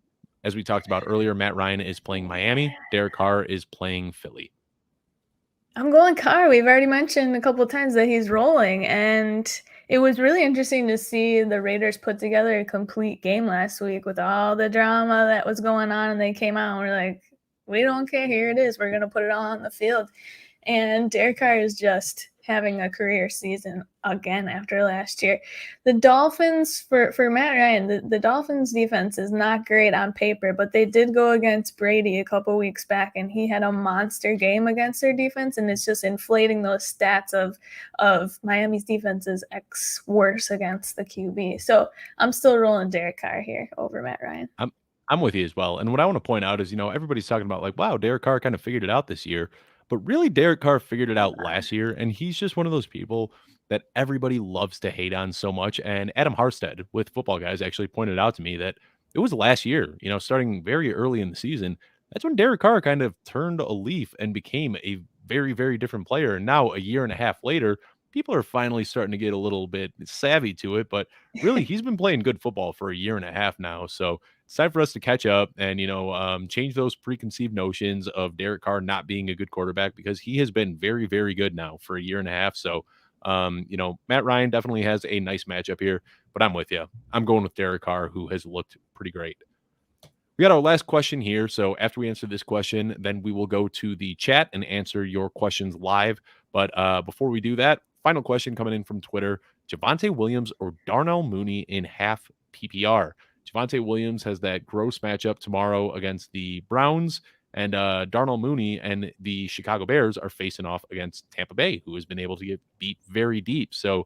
As we talked about earlier, Matt Ryan is playing Miami. Derek Carr is playing Philly. I'm going Carr. We've already mentioned a couple of times that he's rolling, and it was really interesting to see the Raiders put together a complete game last week with all the drama that was going on, and they came out and were like, we don't care. Here it is. We're going to put it all on the field. And Derek Carr is just having a career season again after last year. The Dolphins, for Matt Ryan, the Dolphins defense is not great on paper, but they did go against Brady a couple weeks back, and he had a monster game against their defense, and it's just inflating those stats of Miami's defense is X worse against the QB. So I'm still rolling Derek Carr here over Matt Ryan. I'm with you as well. And what I want to point out is, everybody's talking about like, wow, Derek Carr kind of figured it out this year. But really, Derek Carr figured it out last year. And he's just one of those people that everybody loves to hate on so much. And Adam Harstead with Footballguys actually pointed out to me that it was last year, starting very early in the season. That's when Derek Carr kind of turned a leaf and became a very, very different player. And now, a year and a half later, people are finally starting to get a little bit savvy to it. But really, he's been playing good football for a year and a half now. So it's time for us to catch up and, change those preconceived notions of Derek Carr not being a good quarterback, because he has been very, very good now for a year and a half. So, Matt Ryan definitely has a nice matchup here, but I'm with you. I'm going with Derek Carr, who has looked pretty great. We got our last question here. So after we answer this question, then we will go to the chat and answer your questions live. But before we do that, final question coming in from Twitter: Javonte Williams or Darnell Mooney in half PPR? Javonte Williams has that gross matchup tomorrow against the Browns, and Darnell Mooney and the Chicago Bears are facing off against Tampa Bay, who has been able to get beat very deep. So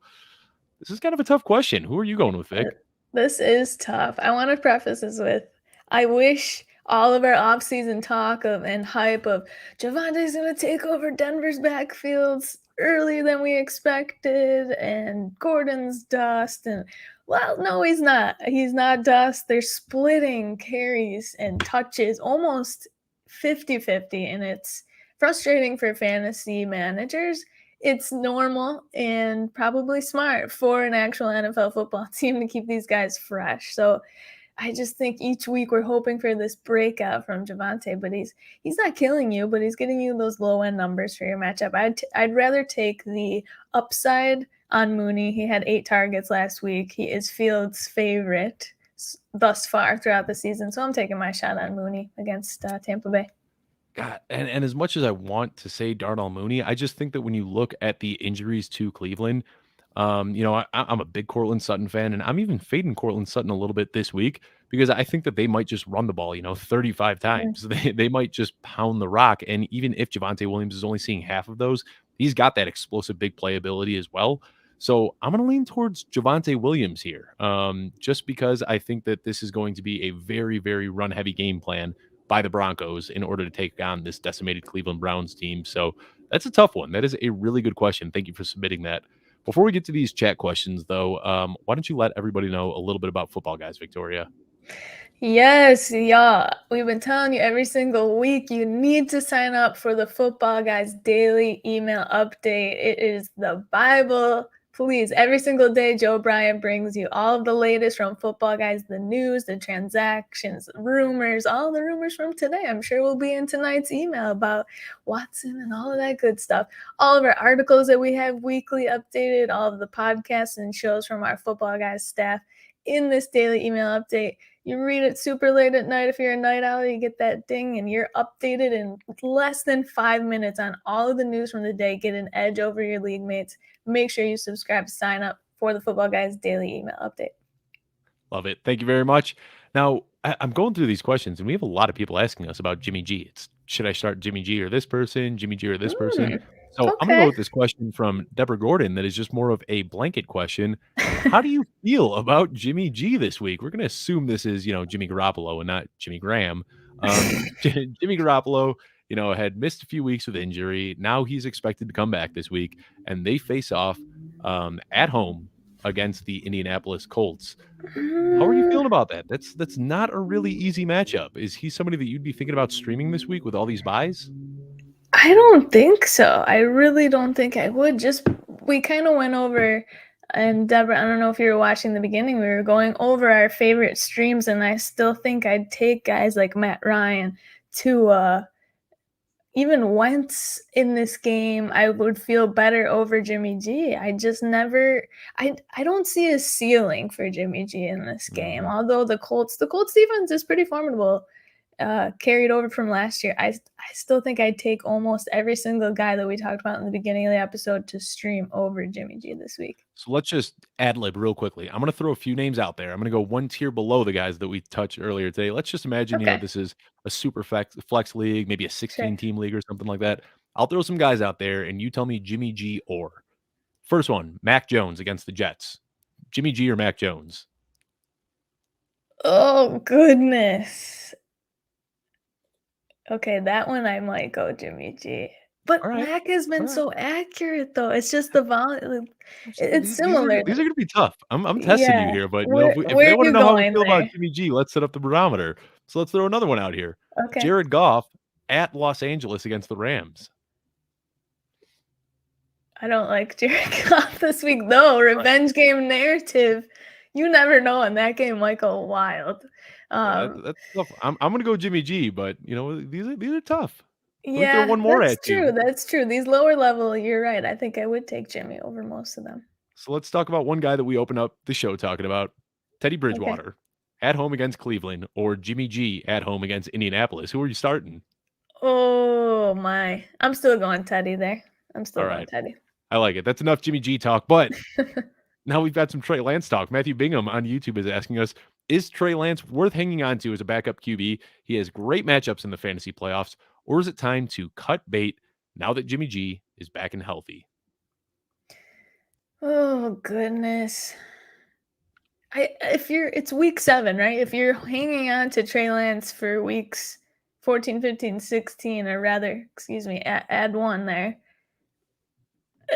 this is kind of a tough question. Who are you going with, Vic? This is tough. I want to preface this with, I wish all of our offseason talk of and hype of Javonte's going to take over Denver's backfields earlier than we expected, and Gordon's dust, and well, no, he's not. He's not dust. They're splitting carries and touches almost 50-50, and it's frustrating for fantasy managers. It's normal and probably smart for an actual NFL football team to keep these guys fresh. So I just think each week we're hoping for this breakout from Javonte, but he's not killing you, but he's getting you those low end numbers for your matchup. I'd rather take the upside on Mooney. He had 8 targets last week. He is Fields' favorite thus far throughout the season, so I'm taking my shot on Mooney against Tampa Bay. God, and as much as I want to say Darnell Mooney, I just think that when you look at the injuries to Cleveland, I'm a big Courtland Sutton fan, and I'm even fading Courtland Sutton a little bit this week because I think that they might just run the ball, 35 times. They might just pound the rock. And even if Javonte Williams is only seeing half of those, he's got that explosive big playability as well. So I'm going to lean towards Javonte Williams here, just because I think that this is going to be a very, very run-heavy game plan by the Broncos in order to take on this decimated Cleveland Browns team. So that's a tough one. That is a really good question. Thank you for submitting that. Before we get to these chat questions, though, why don't you let everybody know a little bit about Football Guys, Victoria? Yes, y'all. We've been telling you every single week you need to sign up for the Football Guys daily email update. It is the Bible. Please, every single day, Joe Bryant brings you all of the latest from Football Guys, the news, the transactions, rumors, all the rumors from today. I'm sure will be in tonight's email about Watson and all of that good stuff. All of our articles that we have weekly updated, all of the podcasts and shows from our Football Guys staff in this daily email update. You read it super late at night. If you're a night owl, you get that ding and you're updated in less than 5 minutes on all of the news from the day. Get an edge over your league mates. Make sure you subscribe, sign up for the Football Guys daily email update. Love it. Thank you very much. Now, I'm going through these questions, and we have a lot of people asking us about Jimmy G. Should I start Jimmy G or this person, Jimmy G or this person? So I'm going to go with this question from Deborah Gordon that is just more of a blanket question. How do you feel about Jimmy G this week? We're going to assume this is, Jimmy Garoppolo and not Jimmy Graham. Jimmy Garoppolo, had missed a few weeks with injury. Now he's expected to come back this week, and they face off at home against the Indianapolis Colts. How are you feeling about that? That's not a really easy matchup. Is he somebody that you'd be thinking about streaming this week with all these buys? I don't think so. I really don't think I would. We kind of went over, and Deborah, I don't know if you were watching the beginning, we were going over our favorite streams, and I still think I'd take guys like Matt Ryan to even Wentz in this game. I would feel better over Jimmy G. I just never I don't see a ceiling for Jimmy G in this game. Although the Colts defense is pretty formidable. Carried over from last year. I still think I'd take almost every single guy that we talked about in the beginning of the episode to stream over Jimmy G this week. So let's just ad-lib real quickly. I'm going to throw a few names out there. I'm going to go one tier below the guys that we touched earlier today. Let's just imagine, this is a super flex league, maybe a 16-team league or something like that. I'll throw some guys out there, and you tell me Jimmy G or. First one, Mac Jones against the Jets. Jimmy G or Mac Jones? Oh, goodness. Okay, that one I might go Jimmy G. But Mac has been so accurate, though. It's just the volume. It's similar. These are going to be tough. I'm testing you here, but Where if they want to know how we feel there? about Jimmy G, let's set up the barometer. So let's throw another one out here. Okay. Jared Goff at Los Angeles against the Rams. I don't like Jared Goff this week, though. Revenge game narrative. You never know, and that game might go wild. That's tough. I'm going to go Jimmy G, but these are tough. Yeah, throw one more that's at you. true. That's true. These lower level, you're right. I think I would take Jimmy over most of them. So let's talk about one guy that we open up the show talking about, Teddy Bridgewater at home against Cleveland, or Jimmy G at home against Indianapolis. Who are you starting? Oh my! I'm still going Teddy there. I'm still going Teddy. I like it. That's enough Jimmy G talk, but now we've got some Trey Lance talk. Matthew Bingham on YouTube is asking us, is Trey Lance worth hanging on to as a backup QB? He has great matchups in the fantasy playoffs, or is it time to cut bait now that Jimmy G is back and healthy? Oh, goodness. It's week 7, right? If you're hanging on to Trey Lance for weeks 14, 15, 16, or rather, add one there.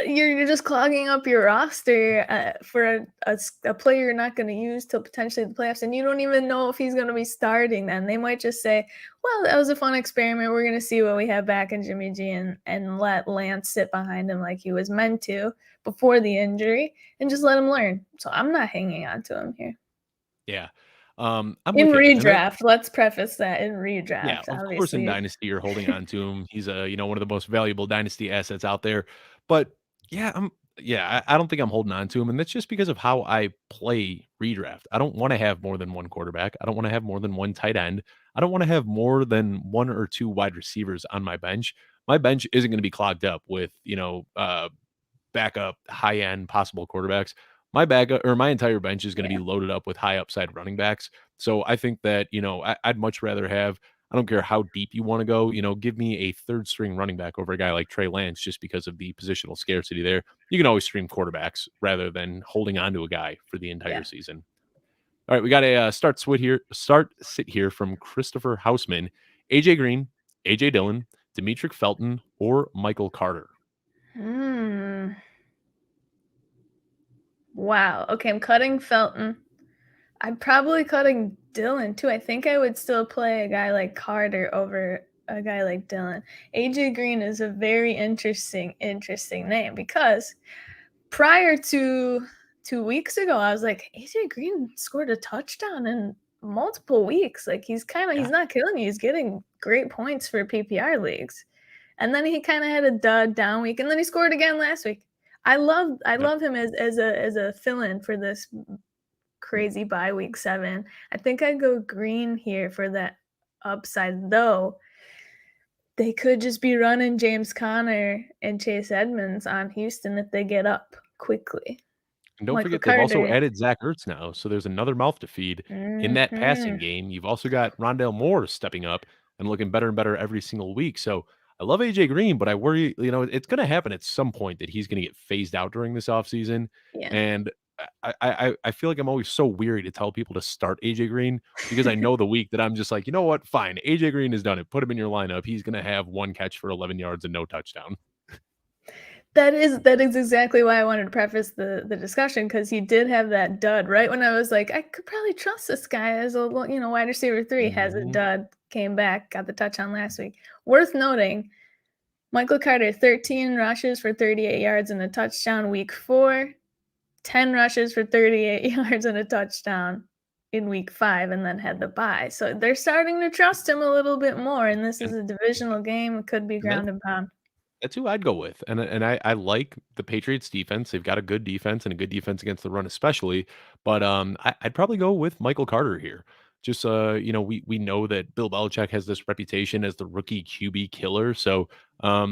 You're just clogging up your roster for a player you're not going to use till potentially the playoffs, and you don't even know if he's going to be starting then. They might just say, well, that was a fun experiment. We're going to see what we have back in Jimmy G and let Lance sit behind him like he was meant to before the injury and just let him learn. So I'm not hanging on to him here. Yeah. I'm in redraft. Let's preface that in redraft. Yeah, of course in Dynasty you're holding on to him. He's one of the most valuable Dynasty assets out there. But I don't think I'm holding on to him, and that's just because of how I play redraft. I don't want to have more than one quarterback. I don't want to have more than one tight end. I don't want to have more than 1 or 2 wide receivers on my bench. My bench isn't going to be clogged up with, backup high-end possible quarterbacks. My entire bench is going to be loaded up with high upside running backs. So I think that, I'd much rather have, I don't care how deep you want to go, give me a third string running back over a guy like Trey Lance just because of the positional scarcity there. You can always stream quarterbacks rather than holding on to a guy for the entire season. All right, we got a start sit here from Christopher Hausman. AJ Green, AJ Dillon, Demetric Felton, or Michael Carter? Hmm. Wow. Okay, I'm cutting Felton. I'm probably cutting Dillon too. I think I would still play a guy like Carter over a guy like Dillon. AJ Green is a very interesting name because prior to 2 weeks ago, I was like, AJ Green scored a touchdown in multiple weeks. Like he's Yeah. not killing you. He's getting great points for PPR leagues. And then he kind of had a dud down week, and then he scored again last week. I Yep. love him as a fill-in for this crazy bye week 7. I think I'd go Green here for that upside, though. They could just be running James Conner and Chase Edmonds on Houston if they get up quickly. And don't Michael forget they've also Carter. added Zach Ertz now, so there's another mouth to feed in that passing Mhm. game. You've also got Rondale Moore stepping up and looking better and better every single week. So I love AJ Green, but I worry, it's going to happen at some point that he's going to get phased out during this offseason. Yeah. And I feel like I'm always so weary to tell people to start AJ Green because I know the week that I'm just like, you know what? Fine. AJ Green has done it. Put him in your lineup. He's going to have one catch for 11 yards and no touchdown. That is exactly why I wanted to preface the discussion, because he did have that dud right when I was like, I could probably trust this guy as a wide receiver 3. Has a Mhm. dud, came back, got the touchdown last week. Worth noting, Michael Carter, 13 rushes for 38 yards and a touchdown week 4, 10 rushes for 38 yards and a touchdown in week 5, and then had the bye. So they're starting to trust him a little bit more, and this is And, a divisional game. It could be and ground and pound. that's who I'd go with, and I like the Patriots defense. They've got a good defense and a good defense against the run, especially. But I'd probably go with Michael Carter here. Just we know that Bill Belichick has this reputation as the rookie QB killer, so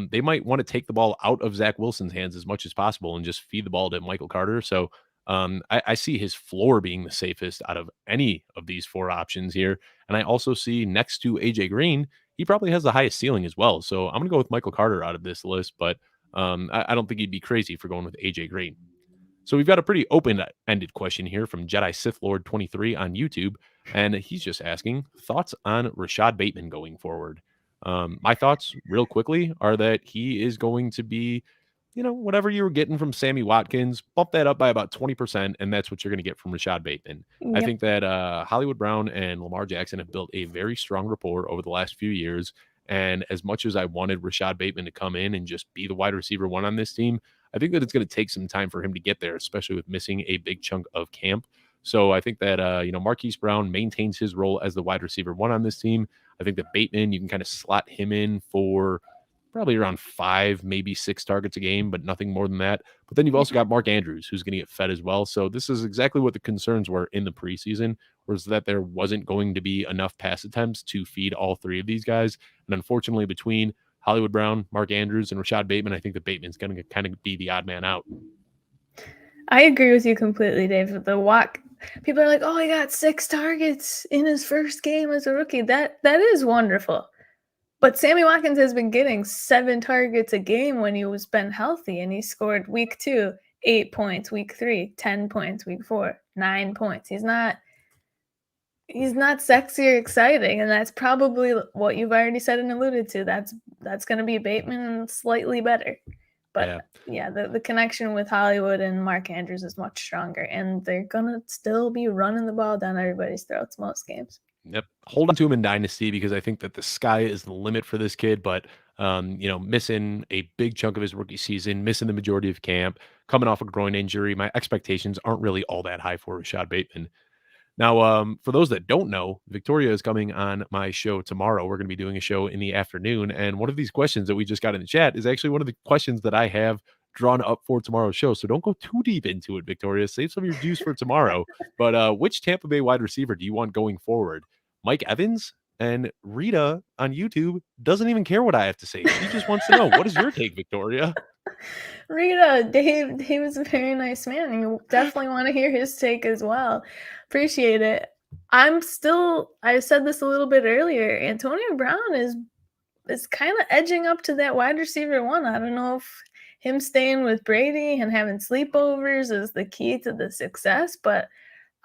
they might want to take the ball out of Zach Wilson's hands as much as possible and just feed the ball to Michael Carter. So I see his floor being the safest out of any of these four options here, and I also see next to AJ Green he probably has the highest ceiling as well. So I'm gonna go with Michael Carter out of this list, but I don't think he'd be crazy for going with AJ Green. So we've got a pretty open-ended question here from Jedi Sith Lord 23 on YouTube, and he's just asking thoughts on Rashod Bateman going forward. My thoughts, real quickly, are that he is going to be, whatever you were getting from Sammy Watkins, bump that up by about 20%, and that's what you're going to get from Rashod Bateman. I Yep. think that Hollywood Brown and Lamar Jackson have built a very strong rapport over the last few years. And as much as I wanted Rashod Bateman to come in and just be the wide receiver one on this team, I think that it's going to take some time for him to get there, especially with missing a big chunk of camp. So I think that Marquise Brown maintains his role as the wide receiver one on this team. I think that Bateman, you can kind of slot him in for probably around 5, maybe 6 targets a game, but nothing more than that. But then you've Yeah. also got Mark Andrews, who's going to get fed as well. So this is exactly what the concerns were in the preseason, was that there wasn't going to be enough pass attempts to feed all three of these guys. And unfortunately, between Hollywood Brown, Mark Andrews, and Rashod Bateman, I think that Bateman's going to kind of be the odd man out. I agree with you completely, Dave. The walk, people are like, "Oh, he got 6 targets in his first game as a rookie." That is wonderful. But Sammy Watkins has been getting 7 targets a game when he was been healthy, and he scored week 2, 8 points, week 3, 10 points, week 4, 9 points. He's not sexy or exciting, and that's probably what you've already said and alluded to. That's going to be Bateman slightly better. But Yeah. yeah, the connection with Hollywood and Mark Andrews is much stronger, and they're gonna still be running the ball down everybody's throats most games. Yep. Hold on to him in Dynasty because I think that the sky is the limit for this kid. But, missing a big chunk of his rookie season, missing the majority of camp, coming off a groin injury, my expectations aren't really all that high for Rashod Bateman. Now, for those that don't know, Victoria is coming on my show tomorrow. We're going to be doing a show in the afternoon. And one of these questions that we just got in the chat is actually one of the questions that I have drawn up for tomorrow's show. So don't go too deep into it, Victoria. Save some of your juice for tomorrow. But which Tampa Bay wide receiver do you want going forward? Mike Evans? And Rita on YouTube doesn't even care what I have to say. She just wants to know, what is your take, Victoria? Rita, Dave was a very nice man. You definitely want to hear his take as well. Appreciate it. I said this a little bit earlier. Antonio Brown is kind of edging up to that wide receiver one. I don't know if him staying with Brady and having sleepovers is the key to the success, but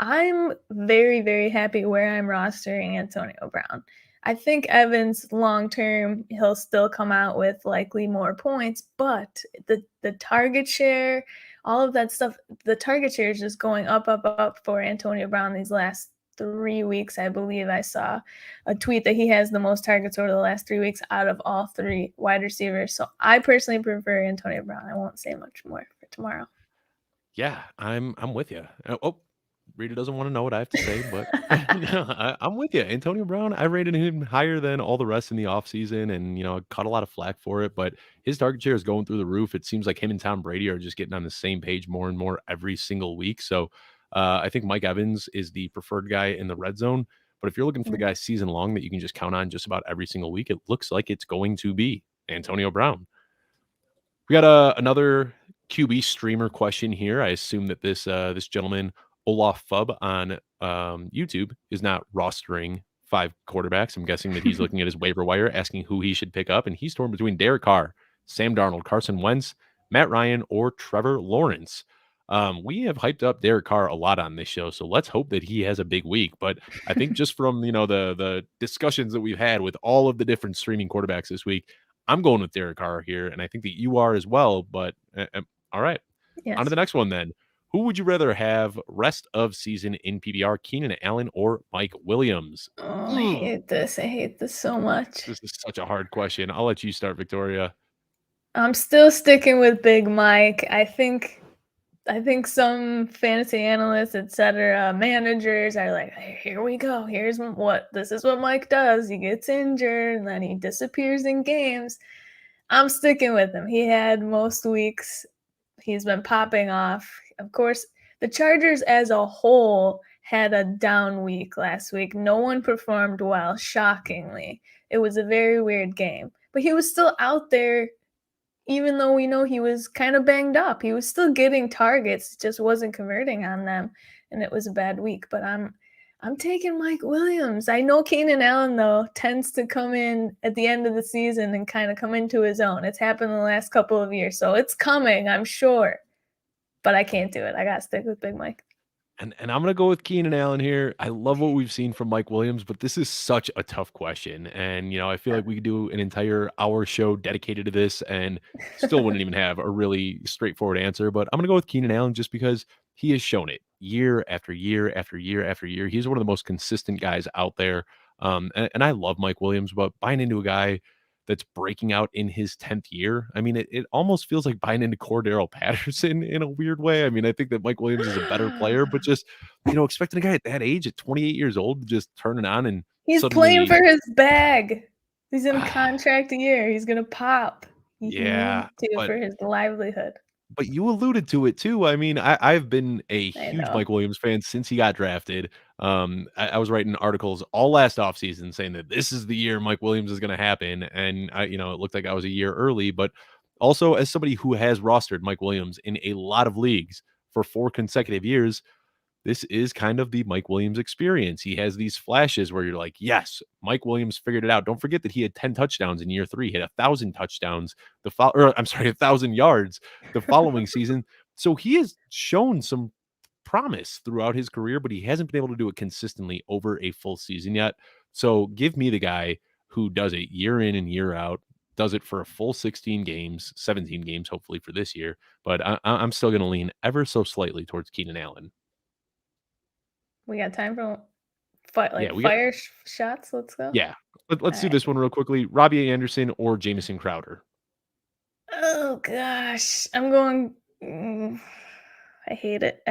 I'm very, very happy where I'm rostering Antonio Brown. I think Evans long term, he'll still come out with likely more points, but the target share, all of that stuff, the target share is just going up, up, up for Antonio Brown these last 3 weeks. I believe I saw a tweet that he has the most targets over the last 3 weeks out of all three wide receivers. So I personally prefer Antonio Brown. I won't say much more for tomorrow. Yeah, I'm with you. Rita doesn't want to know what I have to say, but no, I'm with you. Antonio Brown, I rated him higher than all the rest in the offseason and, I caught a lot of flack for it, but his target share is going through the roof. It seems like him and Tom Brady are just getting on the same page more and more every single week. So I think Mike Evans is the preferred guy in the red zone. But if you're looking for the guy season long that you can just count on just about every single week, it looks like it's going to be Antonio Brown. We got another QB streamer question here. I assume that this gentleman Olaf Fubb on YouTube is not rostering 5 quarterbacks. I'm guessing that he's looking at his waiver wire, asking who he should pick up, and he's torn between Derek Carr, Sam Darnold, Carson Wentz, Matt Ryan, or Trevor Lawrence. We have hyped up Derek Carr a lot on this show, so let's hope that he has a big week. But I think just from the discussions that we've had with all of the different streaming quarterbacks this week, I'm going with Derek Carr here, and I think that you are as well. But all right, Yes. on to the next one then. Who would you rather have rest of season in PBR, Keenan Allen or Mike Williams? Oh, I hate this. I hate this so much. This is such a hard question. I'll let you start, Victoria. I'm still sticking with Big Mike. I think some fantasy analysts, etc., managers are like, hey, here we go. This is what Mike does. He gets injured and then he disappears in games. I'm sticking with him. He had most weeks. He's been popping off. Of course, the Chargers as a whole had a down week last week. No one performed well, shockingly. It was a very weird game. But he was still out there, even though we know he was kind of banged up. He was still getting targets, just wasn't converting on them, and it was a bad week. But I'm taking Mike Williams. I know Keenan Allen, though, tends to come in at the end of the season and kind of come into his own. It's happened the last couple of years, so it's coming, I'm sure. But I can't do it. I got to stick with Big Mike. And I'm going to go with Keenan Allen here. I love what we've seen from Mike Williams, but this is such a tough question. And, I feel like we could do an entire hour show dedicated to this and still wouldn't even have a really straightforward answer. But I'm going to go with Keenan Allen just because he has shown it year after year after year after year. He's one of the most consistent guys out there. And I love Mike Williams, but buying into a guy that's breaking out in his 10th year. I mean, it almost feels like buying into Cordero Patterson in a weird way. I mean, I think that Mike Williams is a better player, but just, expecting a guy at that age, at 28 years old, to just turn it on and he's suddenly playing for his bag. He's in a contract year. He's going to pop. He Yeah, needs to for his livelihood. But you alluded to it too. I mean, I've been a huge know. Mike Williams fan since he got drafted. I was writing articles all last offseason saying that this is the year Mike Williams is going to happen. And it looked like I was a year early, but also as somebody who has rostered Mike Williams in a lot of leagues for 4 consecutive years, this is kind of the Mike Williams experience. He has these flashes where you're like, yes, Mike Williams figured it out. Don't forget that he had 10 touchdowns in year 3, he had 1,000 touchdowns, 1,000 yards the following season. So he has shown some promise throughout his career, but he hasn't been able to do it consistently over a full season yet. So give me the guy who does it year in and year out, does it for a full 16 games, 17 games, hopefully for this year. But I'm still going to lean ever so slightly towards Keenan Allen. We got time for fire shots. Let's go. Yeah. Let's do this one real quickly. Robbie Anderson or Jamison Crowder? Oh, gosh. I'm going. I hate it.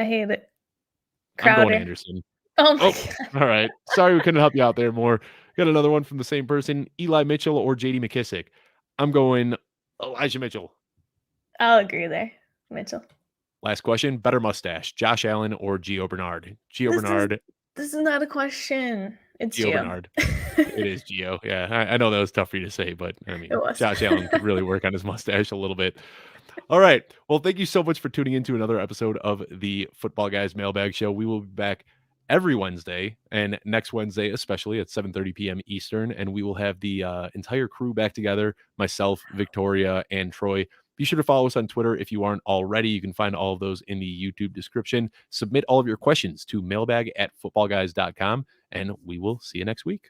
Crowder. I'm going Anderson. Oh, my God. All right. Sorry we couldn't help you out there more. Got another one from the same person. Eli Mitchell or J.D. McKissick? I'm going Elijah Mitchell. I'll agree there. Mitchell. Last question. Better mustache, Josh Allen or Gio Bernard? Bernard. This is not a question. It's Gio Bernard. It is Gio. Yeah, I know that was tough for you to say, but I mean, Josh Allen could really work on his mustache a little bit. All right. Well, thank you so much for tuning into another episode of the Football Guys Mailbag Show. We will be back every Wednesday, and next Wednesday especially at 7:30 p.m. Eastern, and we will have the entire crew back together, myself, Victoria, and Troy. Be sure to follow us on Twitter if you aren't already. You can find all of those in the YouTube description. Submit all of your questions to mailbag@footballguys.com, and we will see you next week.